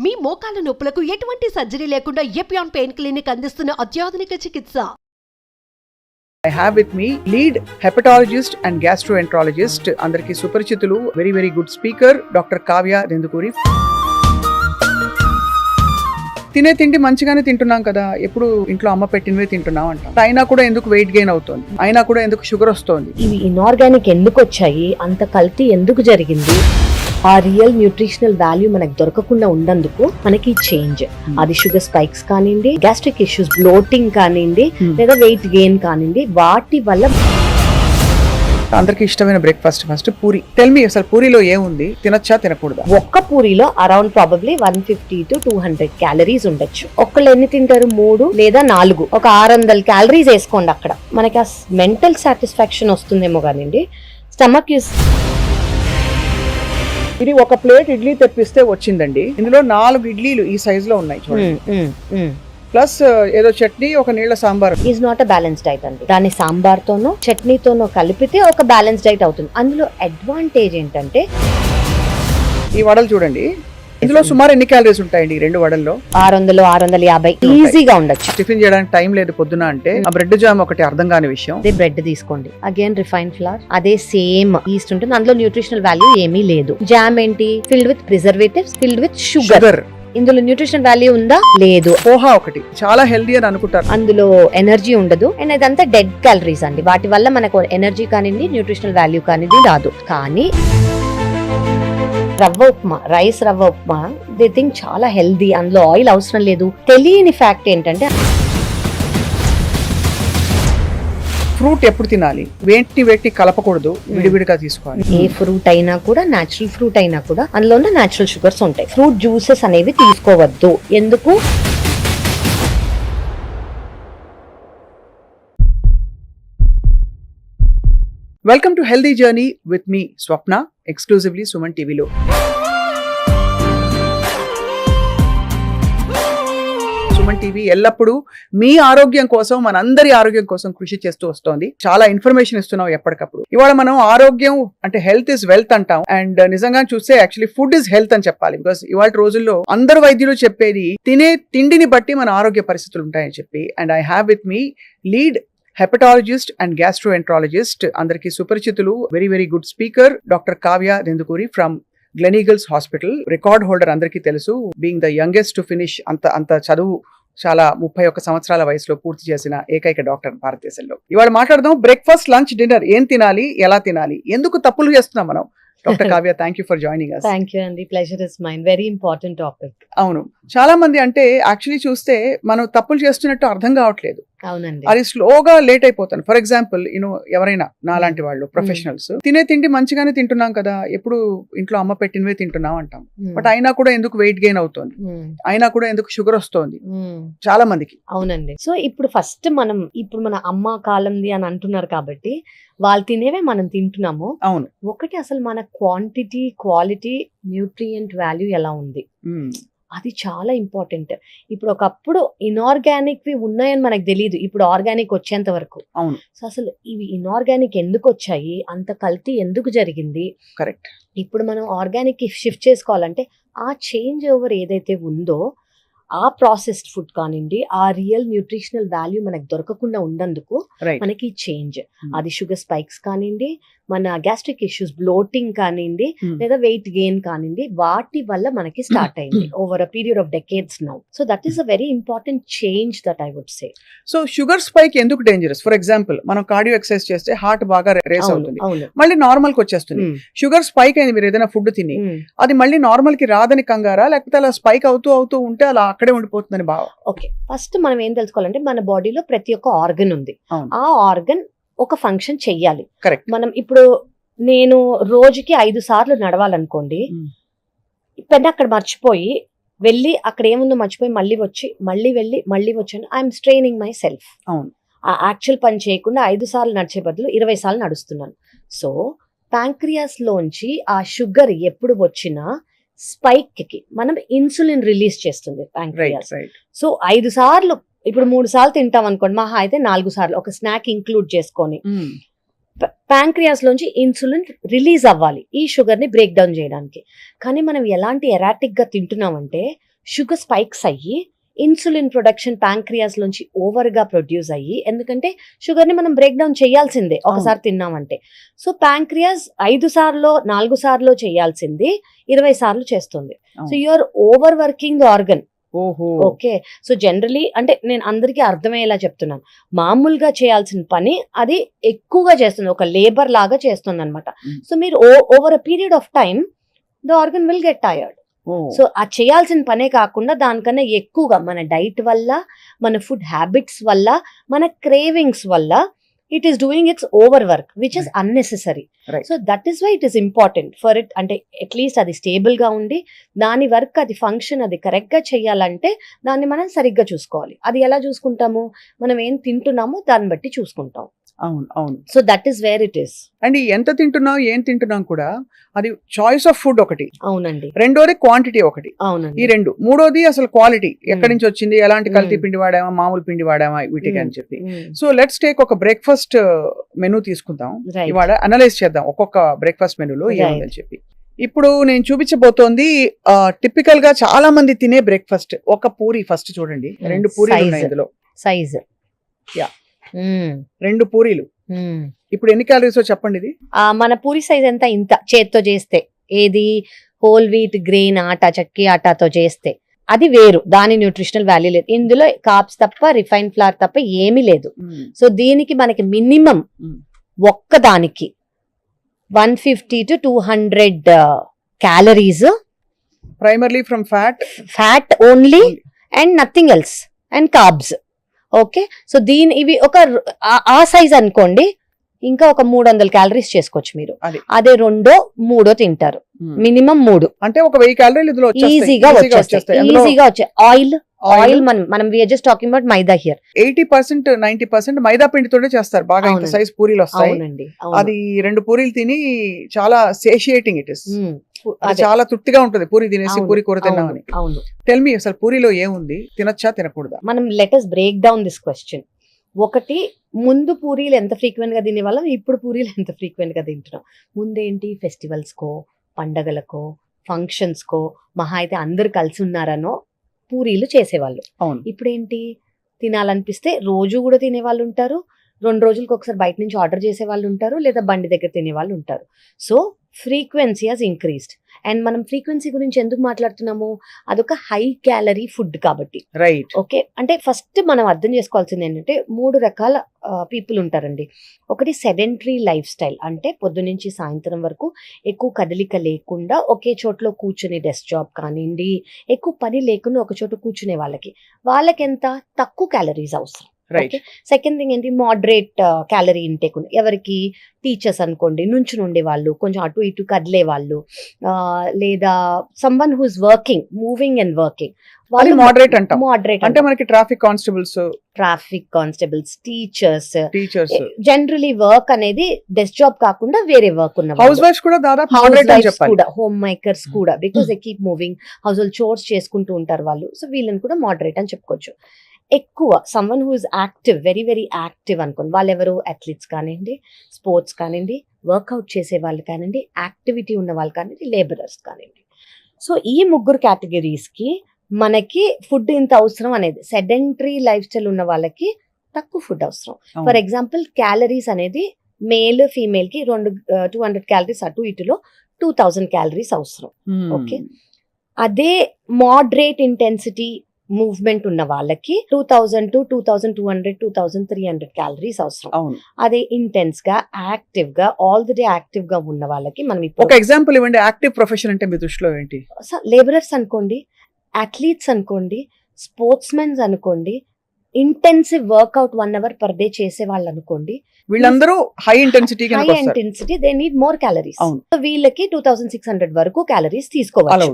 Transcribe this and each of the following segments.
మీ మోకాల నొప్పులకు ఎటువంటి సర్జరీ లేకుండా ఎపియాన్ పెయిన్ క్లినిక్ అందిస్తున్న అత్యాధునిక చికిత్స. I have with me lead hepatologist and gastroenterologist, andarki suparchitulu, very good speaker, Dr. Kavya Dendukuri. తినే తిండి మంచిగానే తింటున్నాం కదా, ఎప్పుడు ఇంట్లో అమ్మ పెట్టినవే తింటున్నాం అంటాం. అయినా కూడా ఎందుకు వెయిట్ గెయిన్ అవుతుంది, అయినా కూడా ఎందుకు షుగర్ వస్తుంది. ఇవి ఇన్ఆర్గానిక్ ఎందుకు వచ్చాయి, అంత కల్తీ ఎందుకు జరిగింది, ఆ రియల్ న్యూట్రిషనల్ వాల్యూ మనకు దొరకకుండా ఉన్నందుకు మనకి చేంజ్. అది షుగర్ స్పైక్స్ కానివ్వండి, గ్యాస్ట్రిక్ ఇష్యూస్, బ్లోటింగ్ కానివ్వండి, లేదా వెయిట్ గెయిన్ కానివ్వండి, వాటి వల్ల. అందరికి ఇష్టమైన breakfast first puri. Tell me, అసలు పూరిలో ఏముంది, తినొచ్చా తినకూడదా? ఒక్క పూరిలో అరౌండ్ ప్రాబబ్లీ 150 to 200 క్యాలరీస్ ఉండొచ్చు. ఒక్కళ్ళు ఎన్ని తింటారు? 3 లేదా 4, ఒక 600 క్యాలరీస్ వేసుకోండి. అక్కడ మనకి ఆ మెంటల్ సాటిస్ఫాక్షన్ వస్తుందేమో కానివ్వండి, స్టమక్ ఇది ఒక ప్లేట్ ఇడ్లీ తెప్పిస్తే వచ్చిందండి, ఇందులో 4 ఇడ్లీలు ఈ సైజ్ లో ఉన్నాయి చూడండి, ప్లస్ ఏదో చట్నీ, ఒక నీళ్ళ sambar. Is not a balance diet అండి. దాన్ని సాంబార్తోనో చట్నీతోనో కలిపితే ఒక బ్యాలెన్స్ డైట్ అవుతుంది. అందులో అడ్వాంటేజ్ ఏంటంటే, ఈ వడలు చూడండి, ఇందులో సుమారు ఎన్ని క్యాలరీస్ ఉంటాయండి? 2 వడల్లో 600-650 ఈజీగా ఉండొచ్చు. టిఫిన్ చేయడానికి టైం లేదు పొద్దున అంటే ఆ బ్రెడ్ జామ్ ఒకటి అర్థం కాని విషయం. అదే బ్రెడ్ తీసుకోండి, అగైన్ రిఫైన్డ్ ఫ్లవర్, అదే సేమ్ ఈస్ట్ ఉంటుంది. అందులో న్యూట్రిషనల్ వాల్యూ ఏమీ లేదు. జామ్ ఏంటి? Filled with preservatives, filled with sugar. ఇందులో న్యూట్రిషనల్ వాల్యూ ఉందా? లేదు. పోహా ఒకటి చాలా హెల్దీ అని అనుకుంటారు, అందులో ఎనర్జీ ఉండదు. అండ్ ఇదంతా డెడ్ క్యాలరీస్ అండి. వాటి వల్ల మనకు ఎనర్జీ కానివ్వండి, న్యూట్రిషనల్ వాల్యూ కానివ్వండి రాదు. కానీ రవ్వ ఉప్మా, రైస్ రవ్వ ఉప్మా, దే థింక్ చాలా హెల్దీ, అందులో ఆయిల్ అవసరం లేదు. తెలియని ఫ్యాక్ట్ ఏంటంటే, ఫ్రూట్ ఎప్పుడు తినాలి, వేటి కలపకూడదు, విడివిడిగా తీసుకోవాలి. ఏ ఫ్రూట్ అయినా కూడా, నేచురల్ ఫ్రూట్ అయినా కూడా అందులో ఉన్న నేచురల్ షుగర్స్ ఉంటాయి. ఫ్రూట్ జ్యూసెస్ అనేవి తీసుకోవద్దు. ఎందుకు? Welcome to healthy journey with me Swapna, exclusively Suman టీవీలో. సుమన్ టీవీ ఎల్లప్పుడూ మీ ఆరోగ్యం కోసం, మనందరి ఆరోగ్యం కోసం కృషి చేస్తూ వస్తోంది. చాలా ఇన్ఫర్మేషన్ ఇస్తున్నాం ఎప్పటికప్పుడు. ఇవాళ మనం ఆరోగ్యం అంటే హెల్త్ ఇస్ వెల్త్ అంటాం, అండ్ నిజంగా చూస్తే యాక్చువల్లీ ఫుడ్ ఇస్ హెల్త్ అని చెప్పాలి. బికాస్ ఇవాళ రోజుల్లో అందరు వైద్యులు చెప్పేది తినే తిండిని బట్టి మన ఆరోగ్య పరిస్థితులు ఉంటాయని చెప్పి. And I have with me lead hepatologist and gastroenterologist, andarki suparchitulu, very good speaker, Dr. Kavya Dendukuri from Gleneagles Hospital. Record holder andarki telusu, being the youngest to finish anta చదువు చాలా 31 సంవత్సరాల వయసులో పూర్తి చేసిన ఏకైక డాక్టర్ భారతదేశంలో. ఇవాళ మాట్లాడదాం బ్రేక్ఫాస్ట్, లంచ్, డిన్నర్ ఏం తినాలి, ఎలా తినాలి, ఎందుకు తప్పులు చేస్తున్నాం మనం. Doctor Kavya, thank you for joining us. Thank you అండి, pleasure is mine. Very important topic. అవును, చాలా మంది అంటే యాక్చువల్లీ చూస్తే మనం తప్పులు చేస్తున్నట్టు అర్థం కావట్లేదు. అవునండి, అది స్లోగా లేట్ అయిపోతాను. ఫర్ ఎగ్జాంపుల్, ఎవరైనా నాలాంటి వాళ్ళు ప్రొఫెషనల్స్ తినే తిండి మంచిగానే తింటున్నాం కదా, ఎప్పుడు ఇంట్లో అమ్మ పెట్టినవే తింటున్నాం అంటాం. బట్ అయినా కూడా ఎందుకు వెయిట్ గెయిన్ అవుతుంది, అయినా కూడా ఎందుకు షుగర్ వస్తుంది చాలా మందికి. అవునండి. సో ఇప్పుడు ఫస్ట్ మన అమ్మ కాలంది అని అంటున్నారు కాబట్టి వాళ్ళు తినేవే మనం తింటున్నాము. అవును. ఒకటి, అసలు మన క్వాంటిటీ, క్వాలిటీ, న్యూట్రియంట్ వాల్యూ ఎలా ఉంది, అది చాలా ఇంపార్టెంట్. ఇప్పుడు ఒకప్పుడు ఇన్ఆర్గానిక్ వి ఉన్నాయని మనకు తెలియదు, ఇప్పుడు ఆర్గానిక్ వచ్చేంత వరకు. అవును. సో అసలు ఇవి ఇన్ఆర్గానిక్ ఎందుకు వచ్చాయి, అంత కల్తీ ఎందుకు జరిగింది, కరెక్ట్. ఇప్పుడు మనం ఆర్గానిక్ కి షిఫ్ట్ చేసుకోవాలంటే ఆ చేంజ్ ఓవర్ ఏదైతే ఉందో, ఆ ప్రాసెస్డ్ ఫుడ్ కానివ్వండి, ఆ రియల్ న్యూట్రిషనల్ వాల్యూ మనకు దొరకకుండా ఉన్నందుకు మనకి చేంజ్. అది షుగర్ స్పైక్స్ కానివ్వండి, మన గ్యాస్ట్రిక్ ఇష్యూస్, బ్లోటింగ్ కానివ్వండి, లేదా వెయిట్ గెయిన్ కానివ్వండి, వాటి వల్ల మనకి స్టార్ట్ అయింది over a period of decades now. So that is a very important change that I would say. So sugar spike ఎందుకు డేంజరస్? ఫర్ ఎగ్జాంపుల్, మనం కార్డియో ఎక్సర్సైజ్ చేస్తే హార్ట్ బాగా రేస్ అవుతుంది, మళ్ళీ నార్మల్ కి వచ్చేస్తుంది. షుగర్ స్పైక్ అయింది మీరు ఏదైనా ఫుడ్ తిని, అది మళ్ళీ నార్మల్ కి రాదని కంగారా, లేకపోతే అలా స్పైక్ అవుతూ ఉంటే అలా అక్కడే ఉండిపోతుందని బాగా? ఓకే, ఫస్ట్ మనం ఏం తెలుసుకోవాలంటే, మన బాడీలో ప్రతి ఒక్క ఆర్గన్ ఉంది. ఆ ఆర్గన్ ఒక ఫంక్షన్ చెయ్యాలి. కరెక్ట్. మనం ఇప్పుడు నేను రోజుకి 5 సార్లు నడవాలనుకోండి, పెద్ద అక్కడ మర్చిపోయి వెళ్ళి అక్కడ ఏముందో మర్చిపోయి మళ్ళీ వచ్చి మళ్ళీ వెళ్ళి మళ్ళీ వచ్చాను, ఐఎమ్ స్ట్రెయినింగ్ మై సెల్ఫ్. ఆ యాక్చువల్ పని చేయకుండా 5 సార్లు నడిచే బదులు 20 సార్లు నడుస్తున్నాను. సో ప్యాంక్రియాస్ లోంచి ఆ షుగర్ ఎప్పుడు వచ్చినా స్పైక్ కి మనం ఇన్సులిన్ రిలీజ్ చేస్తుంది ప్యాంక్రియాస్. సో 5 సార్లు, ఇప్పుడు 3 సార్లు తింటాం అనుకోండి, మహా అయితే 4 సార్లు ఒక స్నాక్ ఇంక్లూడ్ చేసుకొని ప్యాంక్రియాస్ లోంచి ఇన్సులిన్ రిలీజ్ అవ్వాలి ఈ షుగర్ ని బ్రేక్ డౌన్ చేయడానికి. కానీ మనం ఎలాంటి ఎరాటిక్ గా తింటున్నామంటే షుగర్ స్పైక్స్ అయ్యి ఇన్సులిన్ ప్రొడక్షన్ ప్యాంక్రియాస్ లోంచి ఓవర్ గా ప్రొడ్యూస్ అయ్యి, ఎందుకంటే షుగర్ ని మనం బ్రేక్ డౌన్ చేయాల్సిందే ఒకసారి తిన్నామంటే. సో ప్యాంక్రియాస్ 5 సార్లు 4 సార్లు చేయాల్సింది 20 సార్లు చేస్తుంది. So you're overworking organ. Okay, so generally అంటే నేను అందరికీ అర్థమయ్యేలా చెప్తున్నాను, మామూలుగా చేయాల్సిన పని అది ఎక్కువగా చేస్తుంది, ఒక లేబర్ లాగా చేస్తుంది అనమాట. సో మీరు over a period of time the organ will get tired. So ఆ చేయాల్సిన పనే కాకుండా దానికన్నా ఎక్కువగా మన డైట్ వల్ల, మన ఫుడ్ హ్యాబిట్స్ వల్ల, మన క్రేవింగ్స్ వల్ల it is doing its over work which is unnecessary. So that is why it is important for it, అంటే అట్లీస్ట్ అది స్టేబుల్ గా ఉండి దాని వర్క్, అది ఫంక్షన్ అది కరెక్ట్ గా చేయాలంటే దాన్ని మనం సరిగ్గా చూసుకోవాలి. అది ఎలా చూసుకుంటాము, మనం ఏం తింటున్నామో దాన్ని బట్టి చూసుకుంటాం. అవును అవును. So that is where it is. And ఎంత తింటున్నాం ఏం తింటున్నాం కూడా అది చాయిస్ ఆఫ్ ఫుడ్ ఒకటి. అవునండి. రెండోది క్వాంటిటీ ఒకటి. అవునండి. ఈ రెండు. మూడోది అసలు క్వాలిటీ, ఎక్కడి నుంచి వచ్చింది, ఎలాంటి కల్తీ పిండి వాడామా, మామూలు పిండి వాడామా, వీటికి అని చెప్పి. సో లెట్స్ టేక్ ఒక బ్రేక్ఫాస్ట్ మెనూ తీసుకుందాం ఇవాళ, అనలైజ్ చేద్దాం ఒక్కొక్క బ్రేక్ఫాస్ట్ మెనూలో ఏముందని చెప్పి. ఇప్పుడు నేను చూపించబోతోంది టిపికల్ గా చాలా మంది తినే బ్రేక్ఫాస్ట్. ఒక పూరి ఫస్ట్ చూడండి, 2 పూరీలు ఉన్నాయి ఇందులో. సైజ్ యా, 2 పూరీలు. ఇప్పుడు ఎన్ని క్యాలరీస్ చెప్పండి ఇది? మన పూరి సైజ్ ఎంత, ఇంత చేత్తో చేస్తే, ఏది హోల్ వీట్ గ్రెయిన్ ఆటా, చక్కి ఆటాతో చేస్తే అది వేరు, దాని న్యూట్రిషనల్ వాల్యూ లేదు. ఇందులో కార్బ్స్ తప్ప, రిఫైన్ ఫ్లవర్ తప్ప ఏమీ లేదు. సో దీనికి మనకి మినిమం ఒక్కదానికి 150 to 200 calories, primarily from fat only and nothing else, and carbs. Okay, so ఇవి ఒక ఆ సైజ్ అనుకోండి, ఇంకా ఒక 300 క్యాలరీస్ చేసుకోవచ్చు మీరు. అదే 2-3 తింటారు, మినిమం 3 అంటే ఒక 1000 క్యాలరీలు ఈజీగా వచ్చే. ఆయిల్ మనం we are just talking about maida here. 80% 90% maida పిండితోనే చేస్తారు బాగా, ఇంత సైజ్ పూరీలు వస్తాయి. అది 2 పూరీలు తిని చాలా సేషియేటింగ్ ఇట్ ఇస్, చాలా తృప్తిగా ఉంటుంది పూరి తినేసి, పూరి కూర తిన్నామని. టెల్ మీ, అసలు పూరిలో ఏముంది, తినచ్చా తినకూడదా? మనం let us break down this question. ఒకటి, ముందు పూరీలు ఎంత ఫ్రీక్వెంట్ గా తినేవాళ్ళం, ఇప్పుడు పూరీలు ఎంత ఫ్రీక్వెంట్ గా తింటున్నాం. ముందేంటి, ఫెస్టివల్స్ కో, పండగలకో, ఫంక్షన్స్ కో, మహా అయితే అందరు కలిసి ఉన్నారనో పూరీలు చేసేవాళ్ళు. ఇప్పుడేంటి, తినాలనిపిస్తే రోజు కూడా తినేవాళ్ళు ఉంటారు, 2 రోజులకు ఒకసారి బయట నుంచి ఆర్డర్ చేసే వాళ్ళు ఉంటారు, లేదా బండి దగ్గర తినే వాళ్ళు ఉంటారు. So frequency has increased. And మనం ఫ్రీక్వెన్సీ గురించి ఎందుకు మాట్లాడుతున్నాము, అదొక హై క్యాలరీ ఫుడ్ కాబట్టి. రైట్. ఓకే, అంటే ఫస్ట్ మనం అర్థం చేసుకోవాల్సింది ఏంటంటే 3 రకాల పీపుల్ ఉంటారండి. ఒకటి సెడెంటరీ లైఫ్ స్టైల్, అంటే పొద్దునుంచి సాయంత్రం వరకు ఎక్కువ కదలిక లేకుండా ఒకే చోట్లో కూర్చుని, డెస్క్ జాబ్ కానివ్వండి, ఎక్కువ పని లేకుండా ఒక చోట కూర్చునే వాళ్ళకి ఎంత తక్కువ క్యాలరీస్ అవసరం. సెకండ్ థింగ్ ఏంటి, మోడరేట్ క్యాలరీ ఇంటేక్. ఎవరికి, టీచర్స్ అనుకోండి, నుంచుని ఉండే వాళ్ళు, కొంచెం అటు ఇటు కదిలే వాళ్ళు, లేదా someone who is working, moving and working, వాళ్ళు మోడరేట్ అంటాం. మోడరేట్ అంటే మనకి traffic constables, teachers generally work అనేది డెస్క్ జాబ్ కాకుండా వేరే వర్క్ ఉన్న హౌస్ వైఫ్స్ కూడా, దాదాపు కూడా హోమ్ మేకర్స్ కూడా, because they keep moving, house hold chores చేసుకుంటూ ఉంటారు వాళ్ళు. సో వీళ్ళని కూడా మోడరేట్ అని చెప్పుకోవచ్చు. ఎక్కువ someone who is active, very very active అనుకోండి, వాళ్ళు ఎవరు, అథ్లీట్స్ కానివ్వండి, స్పోర్ట్స్ కానివ్వండి, వర్కౌట్ చేసే వాళ్ళు కానివ్వండి, యాక్టివిటీ ఉన్న వాళ్ళు కానివ్వండి, లేబరర్స్ కానివ్వండి. సో ఈ 3 కేటగిరీస్ కి మనకి ఫుడ్ ఇంత అవసరం అనేది. సెడెంటరీ లైఫ్ స్టైల్ ఉన్న వాళ్ళకి తక్కువ ఫుడ్ అవసరం. ఫర్ ఎగ్జాంపుల్, క్యాలరీస్ అనేది మేల్ ఫీమేల్ కి 200 క్యాలరీస్ అటు ఇటులో 2000 క్యాలరీస్ అవసరం. ఓకే, అదే మోడరేట్ ఇంటెన్సిటీ మూవ్మెంట్ ఉన్న వాళ్ళకి 2000 to 2200 2300 క్యాలరీస్ అవసరం. అదే ఇంటెన్స్ గా, యాక్టివ్ గా, ఆల్ ది డే యాక్టివ్ గా ఉన్న వాళ్ళకి మనం ఒక ఎగ్జాంపుల్ ఇవ్వండి. యాక్టివ్ ప్రొఫెషన్ అంటే మీ దృష్టిలో ఏంటి? లేబరర్స్ అనుకోండి, అథ్లీట్స్ అనుకోండి, స్పోర్ట్స్ మెన్స్ అనుకోండి, intensive workout 1 hour per day చేసే వాళ్ళు అనుకోండి, వీళ్ళందరూ high intensity they need more calories. వీళ్ళకి 2600 వరకు క్యాలరీస్ తీసుకోవాలి.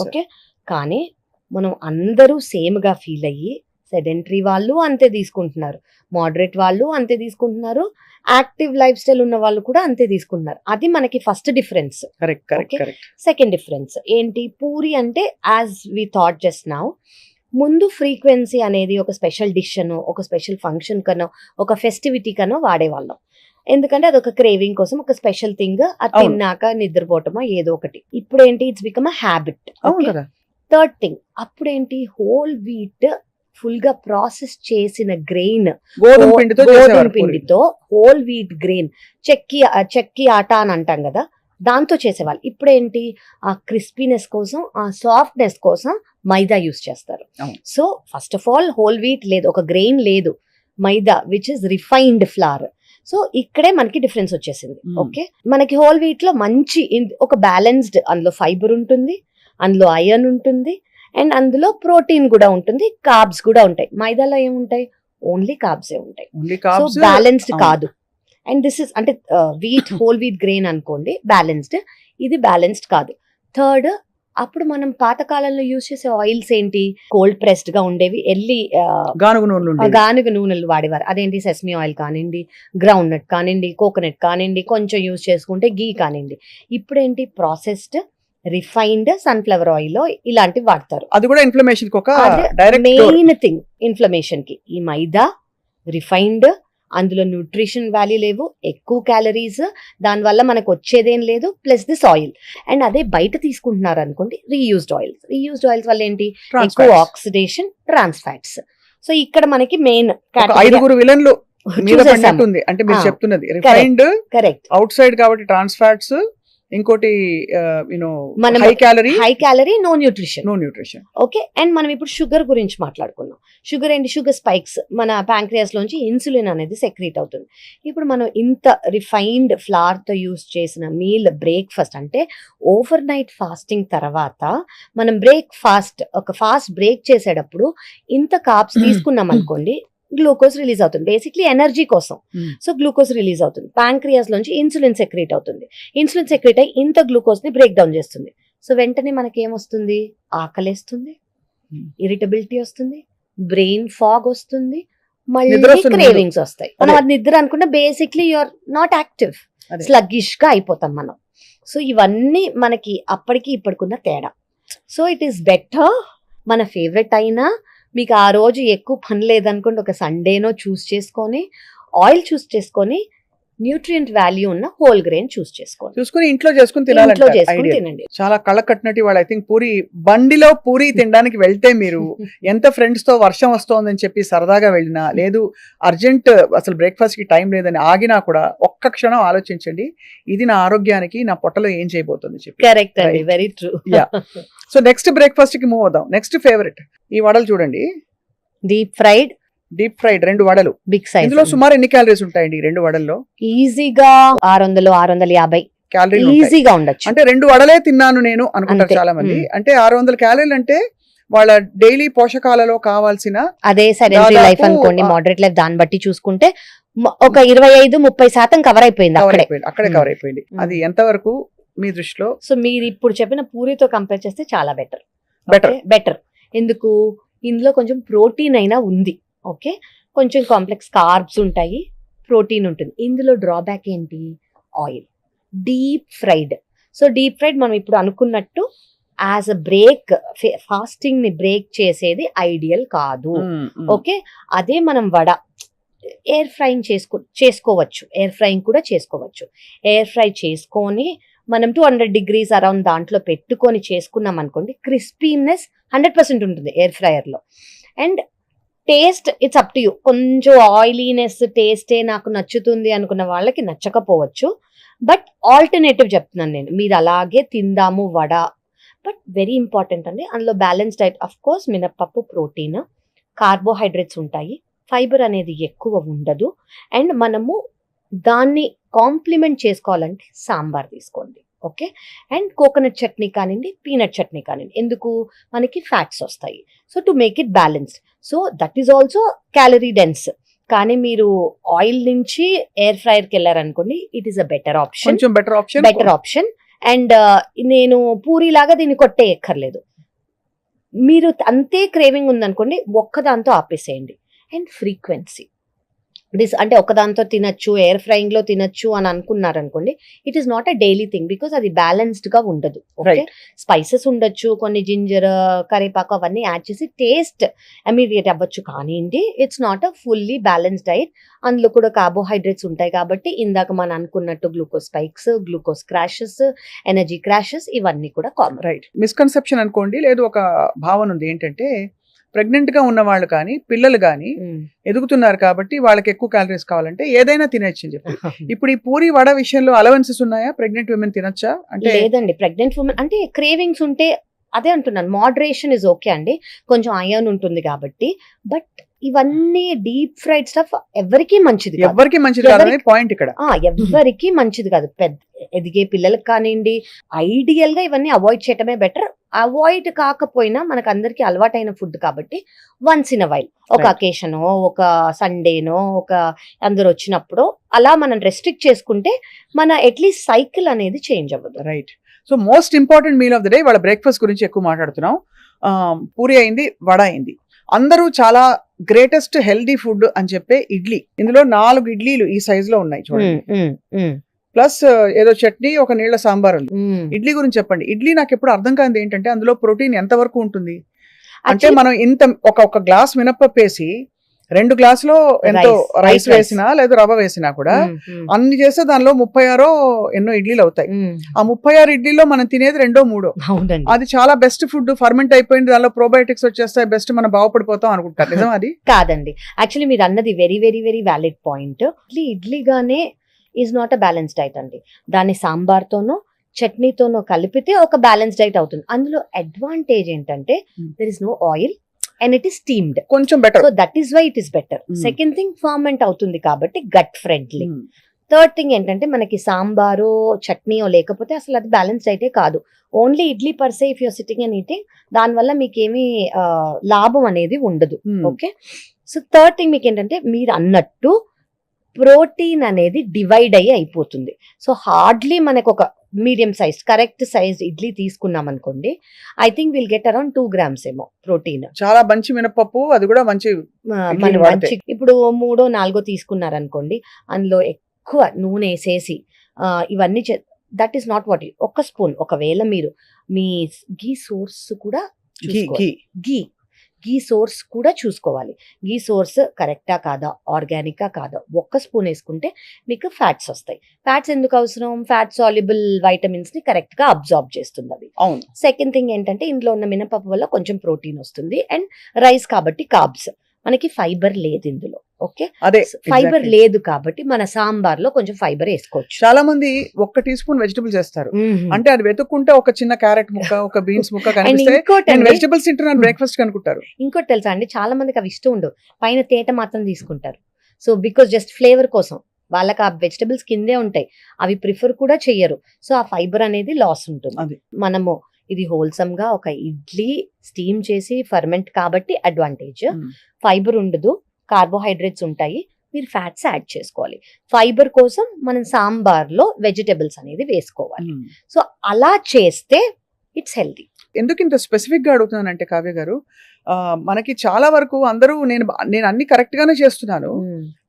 ఓకే, కానీ మనం అందరూ సేమ్ గా ఫీల్ అయ్యి, సెడెంటరీ వాళ్ళు అంతే తీసుకుంటున్నారు, మోడరేట్ వాళ్ళు అంతే తీసుకుంటున్నారు, యాక్టివ్ లైఫ్ స్టైల్ ఉన్న వాళ్ళు కూడా అంతే తీసుకుంటున్నారు. అది మనకి ఫస్ట్ డిఫరెన్స్. సెకండ్ డిఫరెన్స్ ఏంటి, పూరి అంటే as we thought just now, ముందు ఫ్రీక్వెన్సీ అనేది ఒక స్పెషల్ డిష్ అనో, ఒక స్పెషల్ ఫంక్షన్ కనో, ఒక ఫెస్టివిటీ కనో వాడేవాళ్ళం. ఎందుకంటే అదొక క్రేవింగ్ కోసం ఒక స్పెషల్ థింగ్, అది అవును. తిన్నాక నిద్రపోవటమో ఏదో ఒకటి. ఇప్పుడు ఏంటి, ఇట్స్ బికమ్ అ హ్యాబిట్. అవును కదా. థర్డ్ థింగ్, అప్పుడేంటి హోల్ వీట్ ఫుల్ గా ప్రాసెస్ చేసిన గ్రెయిన్, గోధుమ పిండితో గోధుమ చేసేవారు పూరి. పిండితో హోల్ వీట్ గ్రెయిన్, చెక్కి ఆట అని అంటాం కదా, దాంతో చేసేవాళ్ళు. ఇప్పుడేంటి, ఆ క్రిస్పీనెస్ కోసం, ఆ సాఫ్ట్నెస్ కోసం మైదా యూస్ చేస్తారు. అవును. So first of all whole wheat లేదు, ఒక గ్రెయిన్ లేదు, maida which is refined flour. So ఇక్కడే మనకి డిఫరెన్స్ వచ్చేసింది. ఓకే, మనకి హోల్ వీట్ లో మంచి ఒక బ్యాలెన్స్డ్, అందులో ఫైబర్ ఉంటుంది, అందులో ఐరన్ ఉంటుంది, అండ్ అందులో ప్రోటీన్ కూడా ఉంటుంది, కార్బ్స్ కూడా ఉంటాయి. మైదాలో ఏముంటాయి, ఓన్లీ కార్బ్సే ఉంటాయి. Only so carbs. బ్యాలెన్స్డ్ కాదు. అండ్ దిస్ ఇస్ అంటే వీట్ హోల్ వీట్ గ్రెయిన్ అనుకోండి బ్యాలెన్స్డ్, ఇది బ్యాలెన్స్డ్ కాదు. థర్డ్, అప్పుడు మనం పాతకాలంలో యూజ్ చేసే ఆయిల్స్ ఏంటి, కోల్డ్ ప్రెస్డ్ గా ఉండేవి, గానుగ నూనెలు ఉండేవి. గానుగ నూనెలు వాడేవారు. అదేంటి, సెసమి ఆయిల్ కానివ్వండి, గ్రౌండ్ నట్ కానివ్వండి, కోకోనట్ కానివ్వండి, కొంచెం యూజ్ చేసుకుంటే గీ కానివ్వండి. ఇప్పుడేంటి, ప్రాసెస్డ్ రిఫైన్డ్ సన్ఫ్లవర్ ఆయిల్ ఇలాంటివి వాడతారు. అది కూడా ఇన్ఫ్లమేషన్ కి ఒక డైరెక్ట్ మెయిన్ థింగ్ ఇన్ఫ్లమేషన్ కి ఈ మైదా, రిఫైన్డ్, అందులో న్యూట్రిషన్ వాల్యూ లేవు, ఎక్కువ క్యాలరీస్, దానివల్ల మనకు వచ్చేదేం లేదు, ప్లస్ దిస్ ఆయిల్. అండ్ అదే బయట తీసుకుంటున్నారు అనుకోండి, రీయూజ్డ్ ఆయిల్స్ వల్ల ఏంటి, ఎక్కువ ఆక్సిడేషన్, ట్రాన్స్ ఫ్యాట్స్. సో ఇక్కడ మనకి మెయిన్ 5 విలన్లు మీద పడినట్టుంది. అంటే మీరు చెప్తున్నది రిఫైన్డ్, కరెక్ట్, అవుట్ సైడ్ కాబట్టి ట్రాన్స్ ఫ్యాట్స్, ఇంకోటి మనం high calorie, no nutrition. Okay, and మనం ఇప్పుడు షుగర్ గురించి మాట్లాడుకున్నాం. షుగర్ ఏంటి, షుగర్ స్పైక్స్, మన ప్యాంక్రియాస్ లోంచి ఇన్సులిన్ అనేది సెక్రీట్ అవుతుంది. ఇప్పుడు మనం ఇంత రిఫైన్డ్ ఫ్లవర్ తో యూస్ చేసిన మీల్, బ్రేక్ఫాస్ట్ అంటే ఓవర్ నైట్ ఫాస్టింగ్ తర్వాత మనం ఒక ఫాస్ట్ బ్రేక్ చేసేటప్పుడు ఇంత కార్బ్స్ తీసుకున్నాం అనుకోండి, గ్లూకోజ్ రిలీజ్ అవుతుంది, బేసిక్లీ ఎనర్జీ కోసం. సో గ్లూకోజ్ రిలీజ్ అవుతుంది, ప్యాంక్రియాస్ లోంచి ఇన్సులిన్ సెక్రీట్ అవుతుంది, ఇన్సులిన్ సెక్రీట్ అయ్యి ఇంత గ్లూకోజ్ ని బ్రేక్ డౌన్ చేస్తుంది. సో వెంటనే మనకి ఏమొస్తుంది, ఆకలేస్తుంది, ఇరిటబిలిటీ వస్తుంది, బ్రెయిన్ ఫాగ్ వస్తుంది, మళ్ళీ క్రేవింగ్స్ వస్తాయి. మనం అది నిద్ర అనుకుంటే basically you're not active, sluggish గా అయిపోతాం మనం. సో ఇవన్నీ మనకి అప్పటికి ఇప్పటికున్న తేడా. సో ఇట్ ఈస్ బెటర్, మన ఫేవరెట్ అయినా మీకు ఆ రోజు ఎక్కువ పని లేదనుకోండి, ఒక సండేనో చూస్ చేసుకొని, ఆయిల్ చూస్ చేసుకొని, న్యూట్రియంట్ వాల్యూ ఉన్న హోల్ గ్రెయిన్ చూసుకొని ఇంట్లో చేసుకుని తినండి. చాలా కళ్ళ కట్టినట్టు వాళ్ళు. ఐ థింక్ బండిలో పూరి తినడానికి వెళ్తే మీరు ఎంత ఫ్రెండ్స్ తో వర్షం వస్తోందని చెప్పి సరదాగా వెళ్ళినా, లేదు అర్జెంట్ అసలు బ్రేక్ఫాస్ట్ కి టైం లేదని ఆగినా కూడా ఒక్క క్షణం ఆలోచించండి, ఇది నా ఆరోగ్యానికి, నా పొట్టలో ఏం చేయబోతుంది చెప్పి. కరెక్ట్ అండి, very true. So next breakfast కి మూవ్ అవుదాం. నెక్స్ట్ ఫేవరెట్, ఈ వడలు చూడండి, డీప్ ఫ్రైడ్ 2 వడలు, బిగ్ సైజ్. ఇందులో సుమారు ఎన్ని క్యాలరీస్ ఉంటాయండి 2 వడల్లో? ఈజీగా 600-650 క్యాలరీలు ఈజీగా ఉండొచ్చు. అంటే 2 వడలే తిన్నాను నేను అనుకుంటారు చాలా మంది. అంటే 600 క్యాలరీలు అంటే వాళ్ళ డైలీ పోషకాలలో కావాల్సిన, అదే సెడెంటరీ లైఫ్ అనుకోండి, మోడరేట్ లైఫ్, దాన్ని బట్టి చూసుకుంటే ఒక 25-30% కవర్ అయిపోయింది, అక్కడే కవర్ అయిపోయింది. అది ఎంత వరకు మీ దృష్టిలో? సో మీరు ఇప్పుడు చెప్పిన పూరితో కంపేర్ చేస్తే చాలా బెటర్. ఎందుకు, ఇందులో కొంచెం ప్రోటీన్ అయినా ఉంది. ఓకే, కొంచెం కాంప్లెక్స్ కార్బ్స్ ఉంటాయి, ప్రోటీన్ ఉంటుంది. ఇందులో డ్రాబ్యాక్ ఏంటి, oil, deep fried. So deep fried మనం ఇప్పుడు అనుకున్నట్టు యాజ్ అ బ్రేక్, ఫాస్టింగ్ ని బ్రేక్ చేసేది ఐడియల్ కాదు. ఓకే, అదే మనం వడ ఎయిర్ ఫ్రైయింగ్ చేసుకోవచ్చు, ఎయిర్ ఫ్రైయింగ్ కూడా చేసుకోవచ్చు. ఎయిర్ ఫ్రై చేసుకొని మనం 200 degrees అరౌండ్ దాంట్లో పెట్టుకొని చేసుకున్నాం అనుకోండి, క్రిస్పీనెస్ 100% ఉంటుంది ఎయిర్ ఫ్రైయర్ లో. And taste it's up to you. కొంచెం ఆయిలీనెస్ టేస్టే నాకు నచ్చుతుంది అనుకున్న వాళ్ళకి నచ్చకపోవచ్చు, బట్ ఆల్టర్నేటివ్ చెప్తున్నాను నేను, మీరు అలాగే తిందాము వడ. బట్ వెరీ ఇంపార్టెంట్ అండి, అందులో బ్యాలెన్స్ డైట్. అఫ్ కోర్స్ మినప్పప్పు ప్రోటీన్, కార్బోహైడ్రేట్స్ ఉంటాయి, ఫైబర్ అనేది ఎక్కువ ఉండదు. అండ్ మనము దాన్ని కాంప్లిమెంట్ చేసుకోవాలంటే సాంబార్ తీసుకోండి. ఓకే, అండ్ కోకోనట్ చట్నీ కానివ్వండి, పీనట్ చట్నీ కానివ్వండి, ఎందుకు, మనకి ఫ్యాట్స్ వస్తాయి. So to make it balanced. So that is also calorie dense. కానీ మీరు ఆయిల్ నుంచి ఎయిర్ ఫ్రైయర్కి వెళ్ళారనుకోండి, it is a better option. And నేను పూరి లాగా దీన్ని కొట్టేయక్కర్లేదు. మీరు అంతే క్రేవింగ్ ఉందనుకోండి, ఒక్కదాంతో ఆపేసేయండి. అండ్ ఫ్రీక్వెన్సీ, అంటే ఒకదాంతో తినచ్చు, ఎయిర్ ఫ్రైయింగ్ లో తినచ్చు అని అనుకున్నారు అనుకోండి, it is not a daily thing because అది బ్యాలెన్స్డ్ గా ఉండదు. Okay, Right. స్పైసెస్ ఉండొచ్చు, కొన్ని జింజర్, కరివేపాకు అవన్నీ యాడ్ చేసి టేస్ట్ ఇమీడియట్ అవ్వచ్చు, కానీ it's not a fully balanced diet. అందులో కూడా కార్బోహైడ్రేట్స్ ఉంటాయి కాబట్టి ఇందాక మనం అనుకున్నట్టు glucose spikes, glucose crashes, energy crashes ఇవన్నీ కూడా కామన్. రైట్. మిస్కన్సెప్షన్ అనుకోండి, లేదు ఒక భావన ఉంది ఏంటంటే ప్రెగ్నెంట్ గా ఉన్న వాళ్ళు కానీ పిల్లలు కానీ ఎదుగుతున్నారు కాబట్టి వాళ్ళకి ఎక్కువ క్యాలరీస్ కావాలంటే ఏదైనా తినచ్చు అని చెప్పి. ఇప్పుడు ఈ పూరి వడ విషయంలో అలవెన్సెస్ ఉన్నాయా? ప్రెగ్నెంట్ విమెన్ తినచ్చా? అంటే లేదండి, ప్రెగ్నెంట్ ఉమెన్ అంటే క్రేవింగ్స్ ఉంటే అదే అంటున్నాను, మోడరేషన్ ఇస్ ఓకే అండి, కొంచెం అయర్న్ ఉంటుంది కాబట్టి. బట్ ఇవన్నీ డీప్ ఫ్రైడ్ స్టఫ్ ఎవరికీ మంచిది కాదు. ఎవరికి మంచిది కాదనే పాయింట్ ఇక్కడ. ఎవరికి మంచిది కాదు. పెద్ద ఎదిగే పిల్లలకు కానివ్వండి, ఐడియల్ గా ఇవన్నీ అవాయిడ్ చేయటమే బెటర్. అవాయిడ్ కాకపోయినా మనకు అందరికి అలవాటైన ఫుడ్ కాబట్టి వన్స్ ఇన్ అ వైల్, ఒక Right. అకేషనో, ఒక సండేనో, ఒక అందరు వచ్చినప్పుడు అలా మనం రెస్ట్రిక్ట్ చేసుకుంటే మన అట్లీస్ట్ సైకిల్ అనేది చేంజ్ అవ్వదు. Right. So most important meal of the day, వాళ్ళ బ్రేక్ఫాస్ట్ గురించి ఎక్కువ మాట్లాడుతున్నాం. పూరి అయింది, వడ అయింది. అందరూ చాలా గ్రేటెస్ట్ హెల్దీ ఫుడ్ అని చెప్పే ఇడ్లీ. ఇందులో 4 ఇడ్లీలు ఈ సైజ్ లో ఉన్నాయి చూడండి, ప్లస్ ఏదో చట్నీ, ఒక నీళ్ల సాంబార్ ఉంది. ఇడ్లీ గురించి చెప్పండి. ఇడ్లీ నాకు ఎప్పుడు అర్థం కానిది ఏంటంటే అందులో ప్రోటీన్ ఎంత వరకు ఉంటుంది అంటే, మనం ఇంత ఒక గ్లాస్ మినపప్పు వేసి 2 గ్లాసులో ఎంతో రైస్ వేసినా లేదా రవ్వ వేసినా కూడా అన్ని చేస్తే దానిలో 36 ఎన్నో ఇడ్లీలు అవుతాయి. ఆ 36 ఇడ్లీలో మనం తినేది 2-3. అవునండి, అది చాలా బెస్ట్ ఫుడ్, ఫర్మెంట్ అయిపోయింది, దానిలో ప్రోబయోటిక్స్ వచ్చేస్తాయి, బెస్ట్ మనం బాగుపడిపోతాం అనుకుంటారు. నిజం అది? కాదండి, యాక్చువల్లీ మీరు అన్నది very very very valid point. ఇడ్లీగానే is not a balance diet అండి. దాన్ని సాంబార్తోనో చట్నీతోనో కలిపితే ఒక బ్యాలెన్స్ డైట్ అవుతుంది. అందులో అడ్వాంటేజ్ ఏంటంటే there is no oil and it is steamed, కొంచెం better. So that is why it is better. Second thing, ferment అవుతుంది కాబట్టి గట్ ఫ్రెండ్లీ. థర్డ్ థింగ్ ఏంటంటే మనకి సాంబారో చట్నీయో లేకపోతే అసలు అది బ్యాలెన్స్ అయితే కాదు. Only idli per se if you're sitting and eating, దానివల్ల మీకేమీ లాభం అనేది ఉండదు. ఓకే, సో థర్డ్ థింగ్ మీకు ఏంటంటే మీరు అన్నట్టు ప్రోటీన్ అనేది డివైడ్ అయ్యి అయిపోతుంది. సో హార్డ్లీ మనకు ఒక medium size correct size idli తీసుకున్నాం అనుకోండి, I think will get around 2 grams ఏమో ప్రోటీన్. చాలా మంచి మినపప్పు, అది కూడా మంచి మనం మంచి ఇప్పుడు 3-4 తీసుకున్నారనుకోండి, అందులో ఎక్కువ నూనె వేసేసి ఇవన్నీ that is not what. 1 spoon, ఒకవేళ మీరు మీ గీ సోర్స్ కూడా గీ సోర్స్ కూడా చూసుకోవాలి. గీ సోర్స్ కరెక్టా కాదా, ఆర్గానికా కాదా, 1 స్పూన్ వేసుకుంటే మీకు ఫ్యాట్స్ వస్తాయి. ఫ్యాట్స్ ఎందుకు అవసరం? ఫ్యాట్ సాల్యుబుల్ వైటమిన్స్ ని కరెక్ట్ గా అబ్జార్బ్ చేస్తుంది అవి. సెకండ్ థింగ్ ఏంటంటే ఇందులో ఉన్న మినపప్పు వల్ల కొంచెం ప్రోటీన్ వస్తుంది, అండ్ రైస్ కాబట్టి కార్బ్స్. మనకి ఫైబర్ లేదు ఇందులో. ఓకే, అదే ఫైబర్ లేదు కాబట్టి మన సాంబార్ లో కొంచెం ఫైబర్ వేసుకోవచ్చు. చాలా మంది 1 టీ స్పూన్ వెజిటబుల్స్ వేస్తారు, అంటే అది వెతుక్కుంటే ఒక చిన్న క్యారెట్ ముక్క, ఒక బీన్స్ ముక్క కనిపిస్తే వెజిటబుల్స్ తింటున్నాను బ్రేక్ఫాస్ట్ అనుకుంటారు. ఇంకోటి తెలుసా అండి, చాలా మందికి అవి ఇష్టం ఉండవు, పైన తేట మాత్రం తీసుకుంటారు. సో బికాస్ జస్ట్ ఫ్లేవర్ కోసం వాళ్ళకి ఆ వెజిటబుల్స్ కిందే ఉంటాయి, అవి ప్రిఫర్ కూడా చెయ్యరు. సో ఆ ఫైబర్ అనేది లాస్ ఉంటుంది. మనము ఇది హోల్సమ్ గా ఒక ఇడ్లీ స్టీమ్ చేసి ఫర్మెంట్ కాబట్టి అడ్వాంటేజ్. ఫైబర్ ఉండదు, కార్బోహైడ్రేట్స్ ఉంటాయి, మీరు ఫ్యాట్స్ యాడ్ చేసుకోవాలి. ఫైబర్ కోసం మనం సాంబార్ లో వెజిటబుల్స్ అనేది వేసుకోవాలి. సో అలా చేస్తే ఇట్స్ హెల్తీ. ఎందుకు ఇంత స్పెసిఫిక్ గా అడుగుతున్నానంటే కావ్య గారు, మనకి చాలా వరకు అందరూ నేను అన్ని కరెక్ట్ గానే చేస్తున్నాను,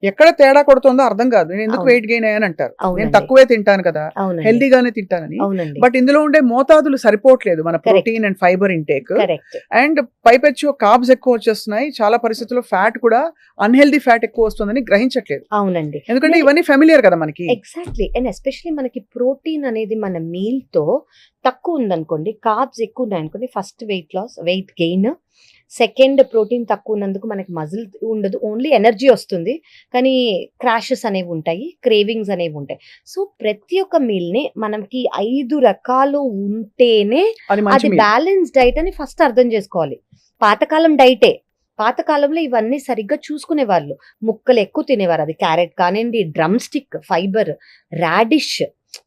ఎక్కడ తేడా కొడుతుందో అర్థం కాదు, నేను ఎందుకు వెయిట్ గెయిన్ అయ్యాను అంటారు. నేను తక్కువే తింటాను కదా, హెల్దీగానే తింటానని. బట్ ఇందులో ఉండే మోతాదులు సరిపోవట్లేదు, మన protein and fibre intake. And పైపెచ్చు కార్బ్స్ ఎక్కువ వచ్చేస్తున్నాయి, చాలా పరిస్థితుల్లో ఫ్యాట్ కూడా అన్హెల్దీ ఫ్యాట్ ఎక్కువ వస్తుందని గ్రహించట్లేదు. అవునండి, ఎందుకంటే ఇవన్నీ ఫెమిలియర్ కదా మనకి. ఎగ్జాక్ట్లీ, అండ్ ఎస్పెషలీ మనకి ప్రోటీన్ అనేది మన మీల్ తో తక్కువ ఉందనుకోండి, కార్బ్స్ ఎక్కువ ఉన్నాయనుకోండి, first weight gain, second protein తక్కువ ఉన్నందుకు మనకి మజిల్ ఉండదు, ఓన్లీ ఎనర్జీ వస్తుంది, కానీ క్రాషెస్ అనేవి ఉంటాయి, క్రేవింగ్స్ అనేవి ఉంటాయి. సో ప్రతి ఒక్క మీల్ ని మనకి 5 రకాలు ఉంటేనే అది బ్యాలెన్స్ డైట్ అని ఫస్ట్ అర్థం చేసుకోవాలి. పాతకాలం డైటే, పాతకాలంలో ఇవన్నీ సరిగ్గా చూసుకునే వాళ్ళు, ముక్కలు ఎక్కువ తినేవారు. అది క్యారెట్ కానివ్వండి, drum stick, fibre, radish,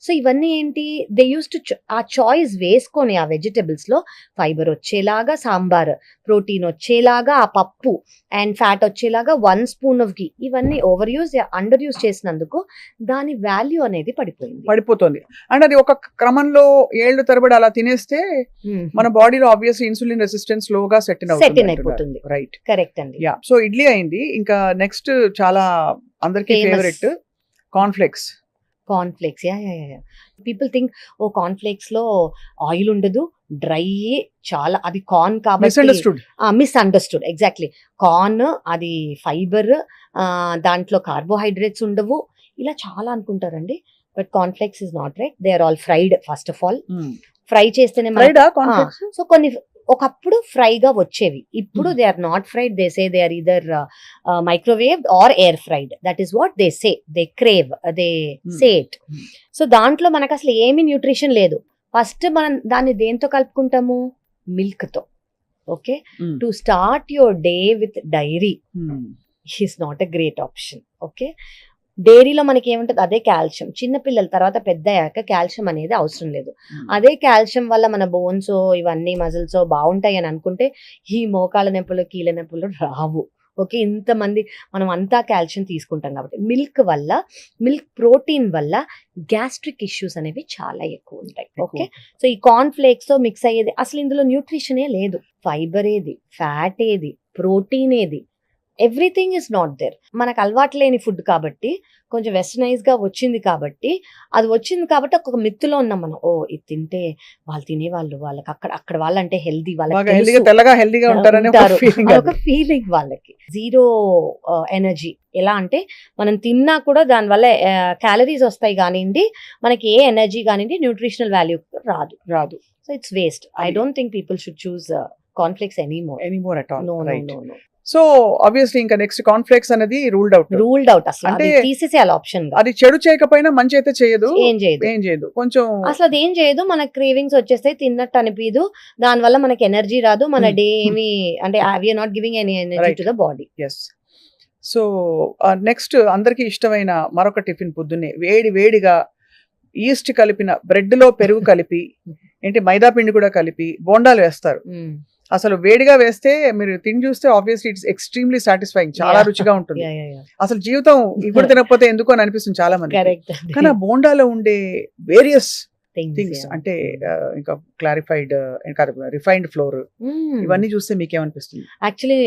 so ఇవన్నీ ఏంటి, దే యూస్ టు ఆ చాయిస్ వేసుకొని ఆ వెజిటబుల్స్ లో ఫైబర్ వచ్చేలాగా సాంబార్, ప్రోటీన్ వచ్చేలాగా ఆ పప్పు, అండ్ ఫ్యాట్ వచ్చేలాగా 1 స్పూన్ ఆఫ్ ఘీ, ఇవన్నీ ఓవర్ యూజ్ అండర్ యూజ్ చేసినందుకు దాని వాల్యూ అనేది పడిపోతుంది. అండ్ అది ఒక క్రమంలో ఏళ్ళు తరబడి అలా తినేస్తే మన బాడీలో ఆబ్వియస్లీ ఇన్సులిన్ రెసిస్టెన్స్ లోగా సెట్ అయిపోతుంది. రైట్, కరెక్ట్ అండి. యా. సో ఇడ్లీ అయింది. ఇంకా నెక్స్ట్ చాలా అందరికి favourite cornflakes. Yeah people think oh cornflakes లో ఆయిల్ ఉండదు, డ్రై, చాలా అది కార్న్ కాబట్టి మిస్అండర్స్టూడ్. ఎగ్జాక్ట్లీ, కార్న్ అది ఫైబర్, దాంట్లో కార్బోహైడ్రేట్స్ ఉండవు, ఇలా చాలా అనుకుంటారండి. But cornflakes is not right. They are all fried. First of all fry చేస్తేనే, సో కొన్ని ఒకప్పుడు ఫ్రైగా వచ్చేవి, ఇప్పుడు they are not fried. They say they are either microwave or air fried. That is what they say, they crave, they say it. So దాంట్లో మనకు అసలు ఏమి న్యూట్రిషన్ లేదు. ఫస్ట్ మనం దాన్ని దేంతో కలుపుకుంటాము, మిల్క్ తో. Okay, to start your day with dairy is not a great option. Okay, డైరీలో మనకి ఏముంటుంది, అదే కాల్షియం. చిన్నపిల్లల తర్వాత పెద్ద అయ్యాక కాల్షియం అనేది అవసరం లేదు. అదే కాల్షియం వల్ల మన బోన్స్ ఇవన్నీ మజిల్స్ బాగుంటాయి అని అనుకుంటే ఈ మోకాళ్ళ నొప్పులు, కీళ్ళ నొప్పులు రావు. ఓకే, ఇంతమంది మనం అంతా కాల్షియం తీసుకుంటాం కాబట్టి. మిల్క్ ప్రోటీన్ వల్ల గ్యాస్ట్రిక్ ఇష్యూస్ అనేవి చాలా ఎక్కువ ఉంటాయి. ఓకే, సో ఈ కార్న్ ఫ్లేక్స్ తో మిక్స్ అయ్యేది అసలు ఇందులో న్యూట్రిషనే లేదు. ఫైబర్ ఏది, ఫ్యాట్ ఏది, ప్రోటీన్ ఏది, ఎవ్రీథింగ్ ఇస్ నాట్ దేర్. మనకు అలవాటు లేని ఫుడ్ కాబట్టి, కొంచెం వెస్టర్నైజ్ గా వచ్చింది కాబట్టి ఒక మిత్తులో ఉన్నాం మనం. ఓ ఇది తింటే వాళ్ళు తినేవాళ్ళు, వాళ్ళకి అక్కడ వాళ్ళంటే హెల్దీ, వాళ్ళకి ఒక ఫీలింగ్, వాళ్ళకి జీరో ఎనర్జీ. ఎలా అంటే మనం తిన్నా కూడా దానివల్ల క్యాలరీస్ వస్తాయి కానివ్వండి, మనకి ఏ ఎనర్జీ కానివ్వండి, న్యూట్రిషనల్ వాల్యూ రాదు. So it's waste. I don't think people should choose cornflakes anymore at all. No. So obviously ఇంకా నెక్స్ట్ కాన్ఫ్లెక్స్ అనేది రూల్డ్ అవుట్. అసలు అంటే తీసేసేయాలి ఆప్షన్. అది చెడు చేయకపోయినా మంచి అయితే చేయదు, ఏం చేయదు కొంచెం అసలు అది ఏం చేయదు. మన క్రేవింగ్స్ వచ్చేస్తాయి, తిన్నట్టు అనిపించదు, దాని వల్ల మనకి ఎనర్జీ రాదు, మన డే ఏమి అంటే we are not giving any energy to the body. Yes. So next అందరికి ఇష్టమైన మరొక టిఫిన్, పొద్దున్నే వేడిగా ఈస్ట్ కలిపిన బ్రెడ్ లో పెరుగు కలిపి ఏంటి మైదా పిండి కూడా కలిపి బోండాలు వేస్తారు. అసలు వేడిగా వేస్తే మీరు తిని చూస్తే ఆబ్వియస్లీ ఇట్స్ ఎక్స్ట్రీమ్లీ సాటిస్ఫైయింగ్, చాలా రుచిగా ఉంటుంది. అసలు జీవితం ఇప్పుడు తినకపోతే ఎందుకు అని అనిపిస్తుంది చాలా మంది. కానీ ఆ బోండాలో ఉండే వేరియస్ థింగ్స్ అంటే ఇంకా క్లారిఫైడ్ రిఫైన్డ్ ఫ్లోర్, ఇవన్నీ చూస్తే మీకేమనిపిస్తుంది? యాక్చువల్లీ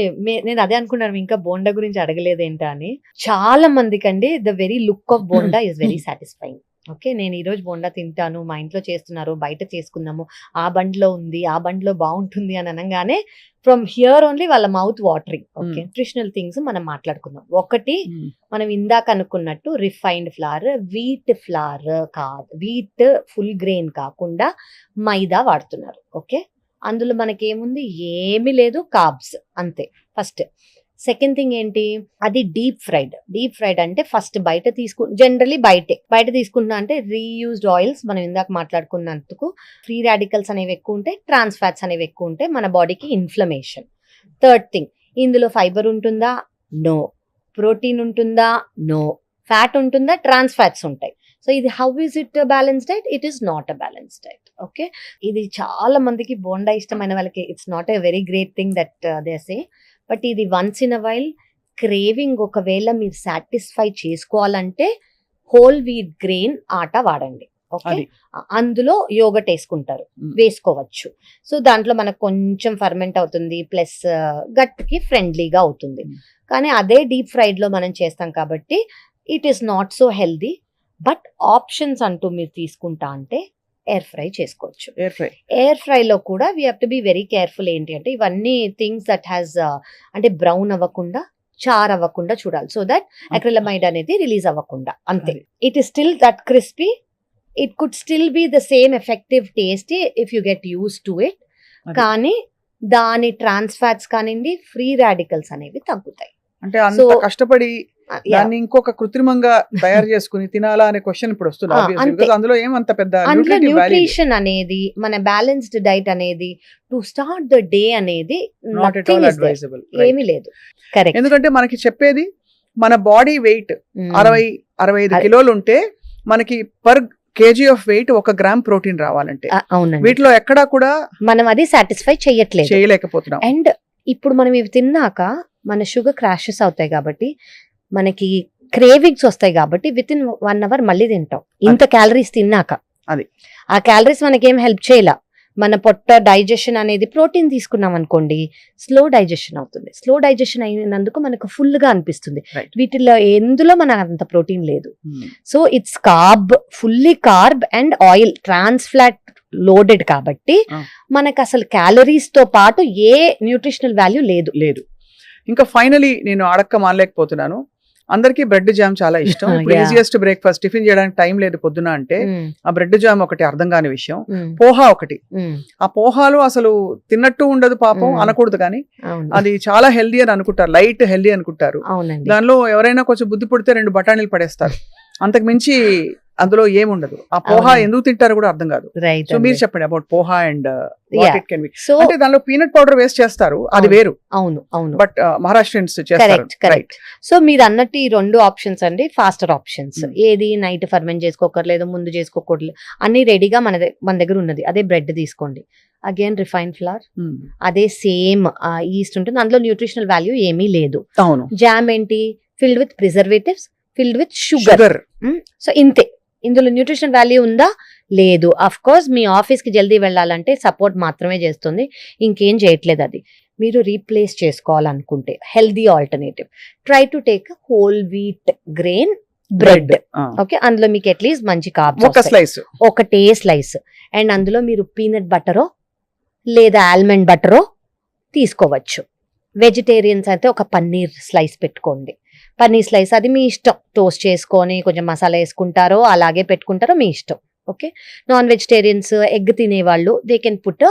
నేను అదే అనుకున్నాను, ఇంకా బోండా గురించి అడగలేదు ఏంటా అని. చాలా మందికి అండి the very look of bonda is very satisfying. Okay, నేను ఈ రోజు బోండా తింటాను, మా ఇంట్లో చేస్తున్నారు, బయట చేసుకుందాము, ఆ బండిలో ఉంది, ఆ బండిలో బాగుంటుంది అని అనగానే ఫ్రమ్ హియర్ ఓన్లీ వాళ్ళ mouth watering. Okay, nutritional things మనం మాట్లాడుకుందాం. ఒకటి, మనం ఇందాక అనుకున్నట్టు రిఫైన్డ్ ఫ్లవర్, వీట్ ఫ్లవర్ కాదు, వీట్ ఫుల్ గ్రెయిన్ కాకుండా మైదా వాడుతున్నారు. ఓకే, అందులో మనకేముంది, ఏమీ లేదు, కార్బ్స్ అంతే. ఫస్ట్. సెకండ్ థింగ్ ఏంటి, అది డీప్ ఫ్రైడ్ అంటే ఫస్ట్ జనరలీ బయట తీసుకుంటున్నా అంటే రీయూజ్డ్ ఆయిల్స్. మనం ఇందాక మాట్లాడుకున్నందుకు ఫ్రీ రాడికల్స్ అనేవి ఎక్కువ ఉంటాయి, ట్రాన్స్ ఫ్యాట్స్ అనేవి ఎక్కువ ఉంటాయి, మన బాడీకి ఇన్ఫ్లమేషన్. థర్డ్ థింగ్, ఇందులో ఫైబర్ ఉంటుందా, నో. ప్రోటీన్ ఉంటుందా, నో. ఫ్యాట్ ఉంటుందా, ట్రాన్స్ ఫ్యాట్స్ ఉంటాయి. సో ఇది how is it balance diet? It is not a balance diet. Okay, ఇది చాలా మందికి బోండా ఇష్టమైన వాళ్ళకి it's not a very great thing that they say. But ఇది once in a while craving ఒకవేళ మీరు సాటిస్ఫై చేసుకోవాలంటే హోల్ వీట్ గ్రెయిన్ ఆట వాడండి. ఓకే, అందులో యోగట్ వేసుకోవచ్చు. సో దాంట్లో మనకు కొంచెం ఫర్మెంట్ అవుతుంది, ప్లస్ గట్ కి ఫ్రెండ్లీగా అవుతుంది. కానీ అదే డీప్ ఫ్రైడ్ లో మనం చేస్తాం కాబట్టి it is not so healthy. But options అంటూ మీరు తీసుకుంటా అంటే ఎయిర్ ఫ్రై చేసుకోవచ్చు. ఎయిర్ ఫ్రై లో కూడా we have to be very careful. ఏంటి అంటే ఇవన్నీ థింగ్స్ దట్ హ్యాస్ అంటే బ్రౌన్ అవ్వకుండా, చార్ అవ్వకుండా చూడాలి. సో దట్ అక్రిలమైడ్ అనేది రిలీజ్ అవ్వకుండా. అంతే. It is still that crispy. It could still be the same effective taste if you get use to it. కానీ దాని ట్రాన్స్ ఫ్యాట్స్ కానివ్వండి, ఫ్రీ రాడికల్స్ అనేవి తగ్గుతాయి. అంటే అంత కష్టపడి దాన్ని ఇంకొక కృత్రిమంగా తయారు చేసుకుని తినాలా అనే క్వశ్చన్ ఇప్పుడు వస్తుంది. అందులో ఏమంత పెద్ద న్యూట్రిషన్ అనేది, మన బ్యాలెన్స్డ్ డైట్ అనేది, టు స్టార్ట్ ద డే అనేది నాట్ ఎట్ ఆల్ అడ్వైజబుల్. ఏమీ లేదు. కరెక్ట్. ఎందుకంటే మనకి చెప్పేది మన బాడీ వెయిట్ 60-65 కిలోలు ఉంటే మనకి per KG of weight 1 gram protein రావాలంటే అవునండి, వీటిలో ఎక్కడా కూడా మనం అది సాటిస్ఫై చేయట్లేదు. చేయలేకపోతున్నాం. అండ్ ఇప్పుడు మనం ఇవి తిన్నాక మన షుగర్ క్రాషెస్ అవుతాయి కాబట్టి, మనకి క్రేవింగ్స్ వస్తాయి కాబట్టి విత్ ఇన్ 1 hour మళ్ళీ తింటాం ఇంత క్యాలరీస్ తిన్నాక. అది ఆ క్యాలరీస్ మనకేం హెల్ప్ చేయలా. మన పొట్ట డైజెషన్ అనేది ప్రోటీన్ తీసుకున్నాం అనుకోండి, స్లో డైజెషన్ అవుతుంది. స్లో డైజెషన్ అయినందుకు మనకు ఫుల్ గా అనిపిస్తుంది. Right. వీటిలో ఎందులో మనకు అంత ప్రోటీన్ లేదు. Hmm. So it's carb, fully carb and oil, trans fat loaded కాబట్టి మనకు అసలు క్యాలరీస్ తో పాటు ఏ న్యూట్రిషనల్ వాల్యూ లేదు. లేదు. ఇంకా ఫైనలీ నేను అడక్క మానలేకపోతున్నాను. అందరికీ బ్రెడ్ జామ్ చాలా ఇష్టం. ఇప్పుడు Yeah. ఈజియెస్ట్ బ్రేక్ఫాస్ట్, టిఫిన్ చేయడానికి టైం లేదు పొద్దున అంటే Mm, ఆ బ్రెడ్ జామ్ ఒకటి అర్థం కాని విషయం. mm, పోహా ఒకటి, mm. ఆ పోహాలు అసలు తిన్నట్టు ఉండదు పాపం, అనకూడదు కానీ అవును, అది చాలా హెల్దీ అని అనుకుంటారు, లైట్ హెల్దీ అనుకుంటారు. అవునండి. దానిలో ఎవరైనా కొంచెం బుద్ధి పుడితే 2 బఠానీలు పడేస్తారు, అంతకు మించి అందులో ఏముండదు. ఆ పోహా అవునండి. ఎందుకు తింటారో కూడా అర్థం కాదు. రైట్. సో మీరు చెప్పండి about poha and Yeah. What it can be. So అంటే దానిలో పీనట్ పౌడర్ వేస్ట్ చేస్తారు, అది అవును. వేరు, అవును, అవును, బట్ మహారాష్ట్రియన్స్ చేస్తారు. Correct, correct. సో మీరు అన్నట్టు ఈ 2 ఆప్షన్స్ అండి ఫాస్టర్ ఆప్షన్స్. Hmm. ఏది నైట్ ఫర్మెంట్ చేసుకోకర్లేదు, ముందు చేసుకోకూడదు, అన్ని రెడీగా మన దగ్గర ఉన్నది. అదే బ్రెడ్ తీసుకోండి, అగైన్ రిఫైన్డ్ ఫ్లవర్, అదే సేమ్ ఈస్ట్ ఉంటుంది, అందులో న్యూట్రిషనల్ వాల్యూ ఏమీ లేదు. అవును, జామ్ ఏంటి, filled with preservatives, filled with sugar. Sugar. So ఇంతే, ఇందులో న్యూట్రిషనల్ వాల్యూ ఉందా, లేదు. అఫ్ కోర్స్ మీ ఆఫీస్ కి జల్దీ వెళ్ళాలంటే సపోర్ట్ మాత్రమే చేస్తుంది, ఇంకేం చేయట్లేదు. అది మీరు రీప్లేస్ చేసుకోవాలనుకుంటే healthy alternative, try to take whole wheat grain bread. Okay, అందులో మీకు అట్లీస్ట్ మంచి కార్బ్స్ ఒక స్లైస్, ఒకటే స్లైస్, అండ్ అందులో మీరు పీనట్ బటరో లేదా ఆల్మండ్ బటరో తీసుకోవచ్చు. వెజిటేరియన్స్ అయితే ఒక పన్నీర్ స్లైస్ పెట్టుకోండి. పన్నీర్ స్లైస్ అది మీ ఇష్టం, టోస్ట్ చేసుకొని కొంచెం మసాలా వేసుకుంటారో అలాగే పెట్టుకుంటారో మీ ఇష్టం. ఓకే, నాన్ వెజిటేరియన్స్ ఎగ్ తినేవాళ్ళు they can put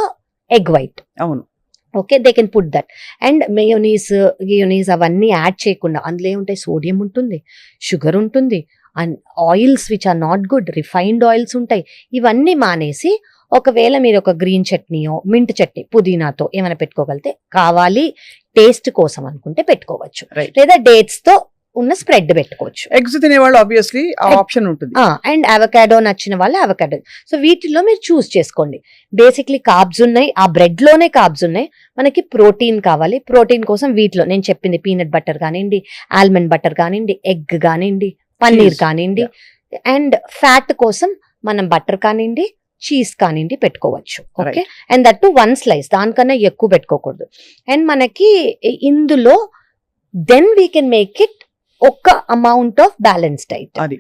egg white. అవును, okay, they can put that. And గియోనీస్ అవన్నీ యాడ్ చేయకుండా, అందులో ఏముంటాయి, సోడియం ఉంటుంది, షుగర్ ఉంటుంది, and oils which are not good, refined oils ఉంటాయి. ఇవన్నీ మానేసి ఒకవేళ మీరు ఒక గ్రీన్ చట్నీయో మింట్ చట్నీ పుదీనాతో ఏమైనా పెట్టుకోగలితే, కావాలి టేస్ట్ కోసం అనుకుంటే పెట్టుకోవచ్చు, Right. లేదా డేట్స్ తో ఉన్న స్ప్రెడ్ పెట్టుకోవచ్చు. ఎగ్స్ తినేవాళ్ళు ఆబ్వియస్లీ ఆ ఆప్షన్ ఉంటుంది. అండ్ అవకాడో నచ్చిన వాళ్ళు అవకాడో. సో వీటిలో మీరు చూస్ చేసుకోండి. బేసిక్లీ కార్బ్స్ ఉన్నాయి, ఆ బ్రెడ్ లోనే కార్బ్స్ ఉన్నాయి. మనకి ప్రోటీన్ కావాలి, ప్రోటీన్ కోసం వీటిలో నేను చెప్పింది పీనట్ బటర్ కానివ్వండి, ఆల్మండ్ బటర్ కానివ్వండి, ఎగ్ కానివ్వండి, పన్నీర్ Cheese. కానివ్వండి, అండ్ ఫ్యాట్ కోసం మనం బటర్ కానివ్వండి, చీజ్ కానివ్వండి పెట్టుకోవచ్చు. Okay, and that to 1 slice, దానికన్నా ఎక్కువ పెట్టుకోకూడదు. అండ్ మనకి ఇందులో then we can make it ఒక అమౌంట్ ఆఫ్ బ్యాలెన్స్ డైట్. అది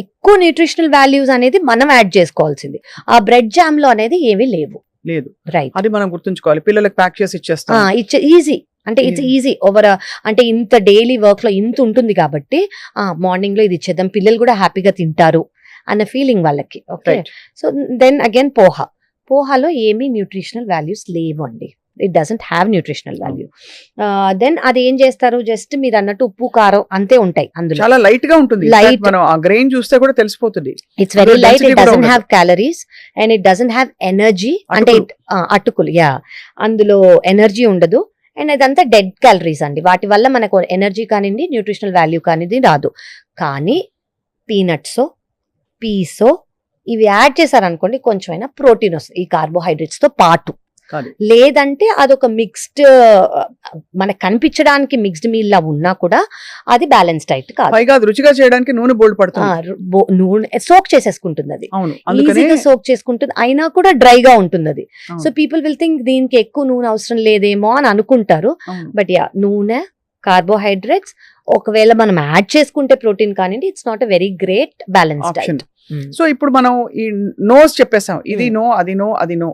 ఎక్కువ న్యూట్రిషనల్ వాల్యూస్ అనేది మనం యాడ్ చేసుకోవాల్సింది. ఆ బ్రెడ్ జామ్ లో అనేది ఏమీ లేవు. లేదు, రైట్, అది మనం గుర్తుంచుకోవాలి. పిల్లలకు ప్యాక్ చేసి ఇచ్చేస్తాం. ఇట్స్ ఈజీ, అంటే ఇట్స్ ఈజీ ఓవర్, అంటే ఇంత డైలీ వర్క్ లో ఇంత ఉంటుంది కాబట్టి మార్నింగ్ లో ఇది ఇచ్చేద్దాం, పిల్లలు కూడా హ్యాపీగా తింటారు అన్న ఫీలింగ్ వాళ్ళకి. Okay, Right. So then again పోహాలో ఏమీ న్యూట్రిషనల్ వాల్యూస్ లేవండి. It doesn't have nutritional value. Then అది ఏం చేస్తారు, జస్ట్ మీరు అన్నట్టు ఉప్పు కారం అంతే ఉంటాయి అందులో. చాలా లైట్ గా ఉంటుంది. In fact, Light. మనం ఆ గ్రెయిన్ చూస్తే కూడా తెలిసిపోతుంది. ఇట్స్ వెరీ అందులో లైట్, density ఇట్ కూడా డజంట్ ఉండదు. Have calories and it doesn't have energy. అంటే అటుకులు, అందులో ఎనర్జీ ఉండదు. అండ్ ఇదంతా డెడ్ క్యాలరీస్ అండి. వాటి వల్ల మనకు ఎనర్జీ కానివ్వండి, న్యూట్రిషనల్ వాల్యూ కానిది రాదు. కానీ పీనట్స్, పీసో ఇవి యాడ్ చేశారనుకోండి, కొంచెమైనా ప్రోటీన్ వస్తుంది ఈ కార్బోహైడ్రేట్స్ తో పాటు. కాదు. లేదంటే అదొక మిక్స్డ్, మనకు కనిపించడానికి మిక్స్డ్ మీల్ లా ఉన్నా కూడా అది బ్యాలెన్స్ డైట్ కాదు. పైగా అది రుచిగా చేయడానికి నూనె బోల్డ్ పడుతుంది. నూనె సోక్ చేసేసుకుంటుంది, అది అవును, అందుకనే ఈజీగా సోక్ చేసుకుంటుంది, అయినా కూడా డ్రైగా ఉంటుంది అది. అవును. సో పీపుల్ విల్ థింక్ దీనికి ఎక్కువ నూనె అవసరం లేదేమో అని అనుకుంటారు. అవును. బట్ నూనె, కార్బోహైడ్రేట్స్, ఒకవేళ మనం యాడ్ చేసుకుంటే ప్రోటీన్ కానివ్వండి, it's not a very great balance option. Diet. So ఇప్పుడు మనం ఈ నోస్ చెప్పేసాం, ఇది నో, అది నో, అది నో.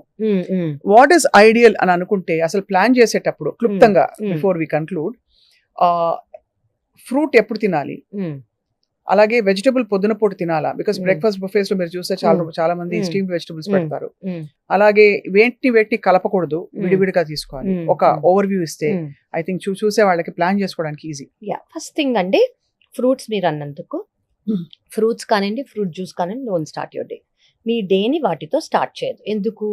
వాట్ ఈస్ ఐడియల్ అని అనుకుంటే అసలు ప్లాన్ చేసేటప్పుడు క్లుప్తంగా బిఫోర్ వి కన్క్లూడ్, ఫ్రూట్ ఎప్పుడు తినాలి, అలాగే వెజిటబుల్ పొద్దున పూట తినాలా? బికాస్ బ్రేక్ఫాస్ట్ బుఫేస్ లో మీరు చూస్తే చాలా మంది స్టీమ్డ్ వెజిటబుల్స్ పెడతారు. అలాగే వేటిని కలపకూడదు, విడివిడిగా తీసుకోవాలి. ఒక ఓవర్ వ్యూ ఇస్తే ఐ థింక్ చూసే వాళ్ళకి ప్లాన్ చేసుకోవడానికి ఈజీ. ఫస్ట్ థింగ్ అండి, ఫ్రూట్స్ మీరు అన్నందుకు, ఫ్రూట్స్ కానివ్వండి, ఫ్రూట్ జ్యూస్ కానివ్వండి, డోంట్ స్టార్ట్ యువర్ డే. మీ డేని వాటితో స్టార్ట్ చేయదు. ఎందుకు?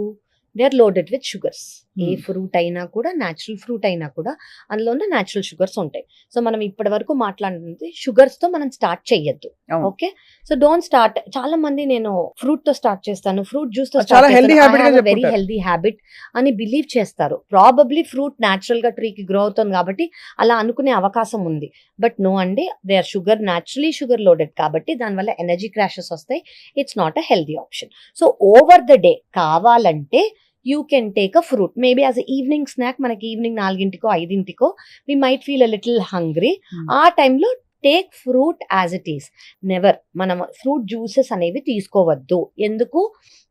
They are loaded with sugars. ఏ ఫ్రూట్ అయినా కూడా, న్యాచురల్ ఫ్రూట్ అయినా కూడా అందులోనే న్యాచురల్ షుగర్స్ ఉంటాయి. సో మనం ఇప్పటి వరకు మాట్లాడుతుంది షుగర్స్ తో మనం స్టార్ట్ చెయ్యొద్దు. అవును. Okay, so don't start. చాలా మంది నేను ఫ్రూట్ తో స్టార్ట్ చేస్తాను, ఫ్రూట్ జ్యూస్ తో చాలా healthy habit గా వెరీ చెప్పుకుంటారు. హెల్దీ హ్యాబిట్ అని బిలీవ్ చేస్తారు. ప్రాబబ్లీ ఫ్రూట్ న్యాచురల్ గా ట్రీకి గ్రో అవుతుంది కాబట్టి అలా అనుకునే అవకాశం ఉంది. బట్ నో అండి, they are sugar, naturally sugar loaded కాబట్టి దానివల్ల ఎనర్జీ క్రాషెస్ వస్తాయి. It's not a healthy option. So over the day కావాలంటే you can take a fruit, maybe as evening snack. మనకి evening 4 or 5 we might feel a little hungry. ఆ టైంలో take fruit as it is. Never మనం fruit juices అనేవి తీసుకోవద్దు. ఎందుకు?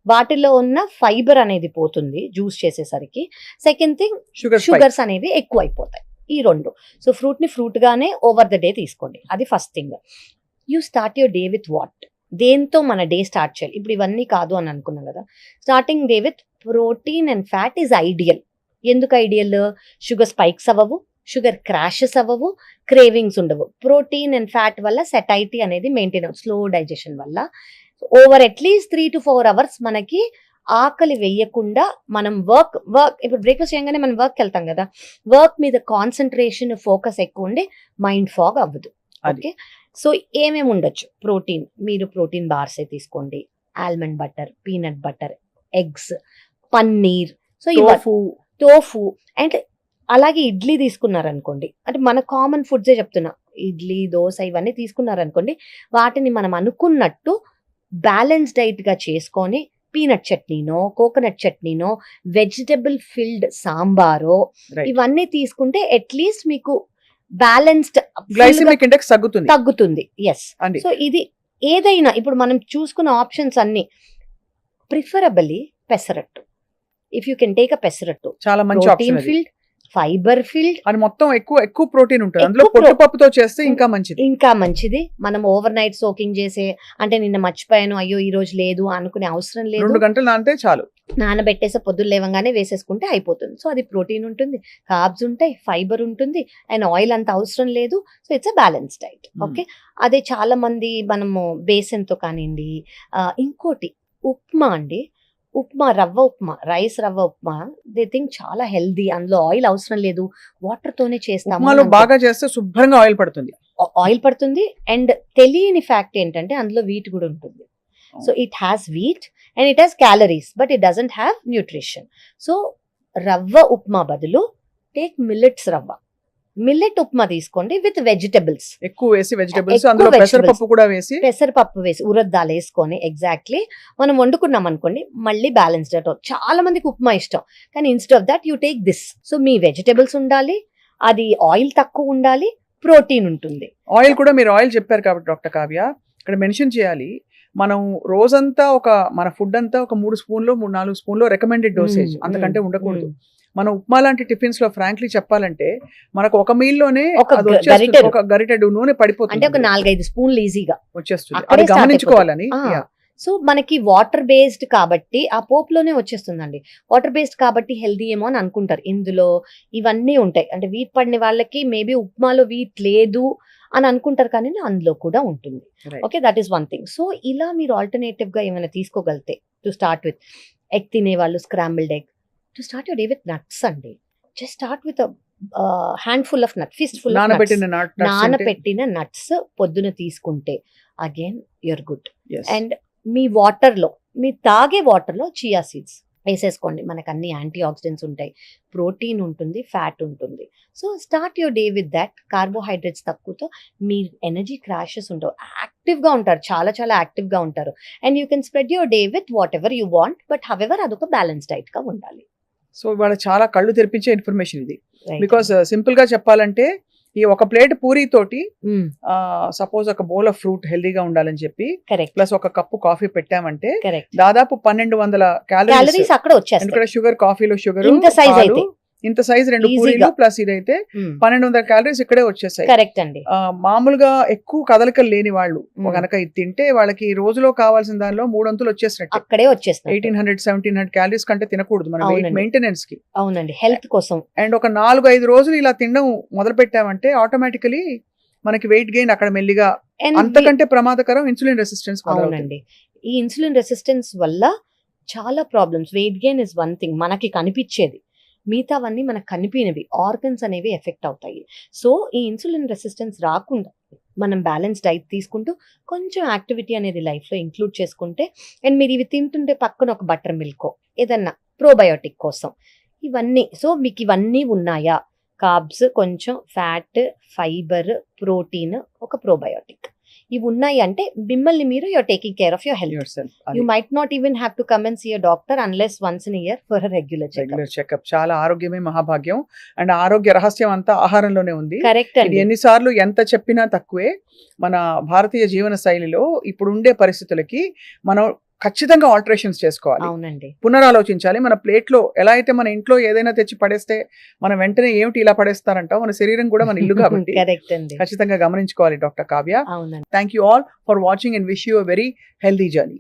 వాటిలో ఉన్న ఫైబర్ అనేది పోతుంది జ్యూస్ చేసేసరికి. సెకండ్ థింగ్, షుగర్స్ అనేవి ఎక్కువ అయిపోతాయి. ఈ రెండు. సో ఫ్రూట్ ని ఫ్రూట్ గానే ఓవర్ ద డే తీసుకోండి. అది first thing. You start your day with what? దేంతో మన డే స్టార్ట్ చేయాలి? ఇప్పుడు ఇవన్నీ కాదు అని అనుకున్నాం కదా. Starting day with protein and fat is ideal. ఎందుకు ఐడియల్? షుగర్ స్పైక్స్ అవ్వవు, షుగర్ క్రాషెస్ అవ్వవు, క్రేవింగ్స్ ఉండవు. ప్రోటీన్ అండ్ ఫ్యాట్ వల్ల సెటైటీ అనేది మెయింటైన్ అవుతుంది, స్లో డైజెషన్ వల్ల. ఓవర్ అట్లీస్ట్ 3 to 4 hours మనకి ఆకలి వేయకుండా మనం వర్క్ ఇప్పుడు బ్రేక్ఫాస్ట్ చేయగానే మనం వర్క్కి వెళ్తాం కదా, వర్క్ మీద కాన్సన్ట్రేషన్, ఫోకస్ ఎక్కువ ఉండి మైండ్ ఫాగ్ అవ్వదు. ఓకే, సో ఏమేమి ఉండొచ్చు? ప్రోటీన్, మీరు ప్రోటీన్ బార్స్ తీసుకోండి, almond butter, peanut butter, eggs, paneer, so tofu. And అలాగే ఇడ్లీ తీసుకున్నారనుకోండి, అంటే మన కామన్ ఫుడ్సే చెప్తున్నా, ఇడ్లీ, దోశ ఇవన్నీ తీసుకున్నారనుకోండి, వాటిని మనం అనుకున్నట్టు బ్యాలెన్స్ డైట్ గా చేసుకొని పీనట్ చట్నీనో, కోకోనట్ చట్నీనో, వెజిటబుల్ ఫిల్డ్ సాంబారో ఇవన్నీ తీసుకుంటే అట్లీస్ట్ మీకు బ్యాలెన్స్డ్ గ్లైసెమిక్ ఇండెక్స్ తగ్గుతుంది. ఎస్. సో ఇది ఏదైనా ఇప్పుడు మనం చూసుకున్న ఆప్షన్స్ అన్ని preferably pesarattu. If you can take అ పెసరట్టు, చాలా మంచి ప్రోటీన్ ఫిల్డ్, ఫైబర్ ఫిల్డ్, అది మొత్తం ఎక్కువ ప్రోటీన్ ఉంటుంది అందులో. పొట్టుపప్పుతో చేస్తే ఇంకా మంచిది. మనం ఓవర్ నైట్ సోకింగ్ చేసే, అంటే నిన్న మర్చిపోయాను, అయ్యో ఈ రోజు లేదు అనుకునే అవసరం లేదు. 2 గంటలు నానితే చాలు. నానబెట్టేసి పొద్దున్న లేవగానే వేసేసుకుంటే అయిపోతుంది. సో అది ప్రోటీన్ ఉంటుంది, కార్బ్స్ ఉంటాయి, ఫైబర్ ఉంటుంది, అండ్ ఆయిల్ అంత అవసరం లేదు. So it's a balance diet. Okay, అదే చాలా మంది మనము బేసన్తో కానివ్వండి. ఇంకోటి ఉప్మా అండి, రవ్వ ఉప్మా, రైస్ రవ్వ ఉప్మా, దే థింక్ చాలా హెల్దీ, అందులో ఆయిల్ అవసరం లేదు, వాటర్ తోనే చేస్తాము. బాగా చేస్తే శుభ్రంగా ఆయిల్ పడుతుంది. అండ్ తెలియని ఫ్యాక్ట్ ఏంటంటే అందులో వీట్ కూడా ఉంటుంది. So it has wheat and it has calories, but it doesn't have nutrition. So రవ్వ ఉప్మా బదులు టేక్ మిల్లెట్స్ రవ్వ, మిల్లెట్ ఉప్మా తీసుకోండి విత్ వెజిటబుల్స్ ఎక్కువ వేసి, వెజిటబుల్స్ అందులో పెసరపప్పు వేసి ఉరద్ దాల్ వేసుకొని ఎగ్జాక్ట్లీ మనం వండుకున్నాం అనుకోండి, మళ్ళీ బ్యాలెన్స్డ్ డైట్. చాలా మందికి ఉప్మా ఇష్టం, కానీ instead of that you take this. So me vegetables ఉండాలి, అది ఆయిల్ తక్కువ ఉండాలి, ప్రోటీన్ ఉంటుంది. ఆయిల్ కూడా మీరు ఆయిల్ చెప్పారు కాబట్టి డాక్టర్ కావ్య ఇక్కడ మెన్షన్ చేయాలి. మనం రోజంతా మన ఫుడ్ అంతా ఒక 3 స్పూన్లు 4 స్పూన్లు రికమెండెడ్ డోసేజ్, అంతకంటే ఉండకూడదు. మనం ఉప్మా లాంటి టిఫిన్స్ లో ఫ్రాంక్లీ చెప్పాలంటే మనకు ఒక మీల్ లోనే ఒక గరిటెడు నూనె పడిపోతుంది, అంటే ఒక 4-5 స్పూన్లు ఈజీగా వచ్చేస్తుంది. అది గమనించుకోవాలని. సో మనకి వాటర్ బేస్డ్ కాబట్టి ఆ పోపులోనే వచ్చేస్తుందండి. వాటర్ బేస్డ్ కాబట్టి హెల్దీ ఏమో అని అనుకుంటారు. ఇందులో ఇవన్నీ ఉంటాయి, అంటే వీట్ పడిన వాళ్ళకి మేబీ ఉప్మాలో వీట్ లేదు అని అనుకుంటారు, కానీ అందులో కూడా ఉంటుంది. Okay, that is one thing. So ఇలా మీరు ఆల్టర్నేటివ్ గా ఏమైనా తీసుకోగలితే, టు స్టార్ట్ విత్ ఎగ్ తినే వాళ్ళు scrambled egg, to start your day with nuts అండి. Just start with handful of nut, fistful నానబెట్టిన నట్స్ పొద్దున తీసుకుంటే అగైన్ యూర్ గుడ్. అండ్ మీ వాటర్లో, మీ తాగే వాటర్లో చియా సీడ్స్ వేసేసుకోండి. మనకు అన్ని యాంటీ ఆక్సిడెంట్స్ ఉంటాయి, ప్రోటీన్ ఉంటుంది, ఫ్యాట్ ఉంటుంది. So start your day with that. Carbohydrates తక్కువతో me energy crashes ఉండవు, యాక్టివ్గా ఉంటారు, చాలా చాలా యాక్టివ్గా ఉంటారు. And you can spread your day with what ever you want, but however అదొక బ్యాలెన్స్ డైట్గా ఉండాలి. సో ఇవాళ చాలా కళ్ళు తెరిపించే ఇన్ఫర్మేషన్ ఇది. బికాస్ సింపుల్ గా చెప్పాలంటే ఈ ఒక ప్లేట్ పూరీ తోటి సపోజ్ ఒక బౌల్ ఆఫ్ ఫ్రూట్ హెల్దీగా ఉండాలని చెప్పి ప్లస్ ఒక కప్పు కాఫీ పెట్టామంటే దాదాపు 1200 క్యాలరీస్ అక్కడ వచ్చేస్తాయి. ఎందుకంటే షుగర్, కాఫీలో షుగర్ ఇంత సైజ్ 2 పూరీలు ప్లస్ ఇదైతే 1200 క్యాలరీస్ ఇక్కడే వచ్చేసాయి. కరెక్ట్ అండి. మామూలుగా ఎక్కువ కదలికలు లేని వాళ్ళు గనక ఇది తింటే వాళ్ళకి రోజులో కావాల్సిన దానిలో 3 అంతులు వచ్చేసినట్టు, అక్కడే వచ్చేస్తాయి. 1800-1700 క్యాలరీస్ కంటే తినకూడదు మనం మెయింటెనెన్స్ కి. అవునండి, హెల్త్ కోసం. అండ్ ఒక 4-5 రోజులు ఇలా తినడం మొదలు పెట్టామంటే ఆటోమేటికలీ మనకి వెయిట్ గెయిన్ అక్కడ మెల్లిగా. అంతకంటే ప్రమాదకరం ఇన్సులిన్ రెసిస్టెన్స్. అవునండి, ఈ ఇన్సులిన్ రెసిస్టెన్స్ వల్ల చాలా problems. Weight gain is one thing మనకి కనిపించేది, మిగతావన్నీ మనకు కనిపినవి ఆర్గన్స్ అనేవి ఎఫెక్ట్ అవుతాయి. సో ఈ ఇన్సులిన్ రెసిస్టెన్స్ రాకుండా మనం బ్యాలెన్స్ డైట్ తీసుకుంటూ కొంచెం యాక్టివిటీ అనేది లైఫ్లో ఇంక్లూడ్ చేసుకుంటే, అండ్ మీరు ఇవి తింటుంటే పక్కన ఒక బటర్ మిల్కో ఏదన్నా ప్రోబయోటిక్ కోసం ఇవన్నీ, సో మీకు ఇవన్నీ ఉన్నాయా, కార్బ్స్, కొంచెం ఫ్యాట్, ఫైబర్, ప్రోటీన్, ఒక ప్రోబయోటిక్, ఇవి ఉన్నాయి అంటే మిమ్మల్ని మీరు you are taking care of your health. yourself. You might not even have to come and see your doctor unless once in year for regular regular checkup. చాలా ఆరోగ్యమే మహాభాగ్యం. అండ్ ఆరోగ్య రహస్యం అంతా ఆహారంలోనే ఉంది. కరెక్ట్ ఇది అండి. ఎన్నిసార్లు ఎంత చెప్పినా తక్కువే. మన భారతీయ జీవన శైలిలో ఇప్పుడు ఉండే పరిస్థితులకి మనం ఖచ్చితంగా ఆల్టరేషన్స్ చేసుకోవాలి, అవునండి. పునరాలోచించాలి. మన ప్లేట్ లో ఎలా అయితే మన ఇంట్లో ఏదైనా తెచ్చి పడేస్తే మనం వెంటనే ఏమిటి ఇలా పడేస్తారంటాం, మన శరీరం కూడా మన ఇల్లు కాబట్టి కరెక్ట్ అండి. ఖచ్చితంగా గమనించుకోవాలి డాక్టర్ కావ్య. అవునండి. Thank you all for watching and wish you a very healthy journey.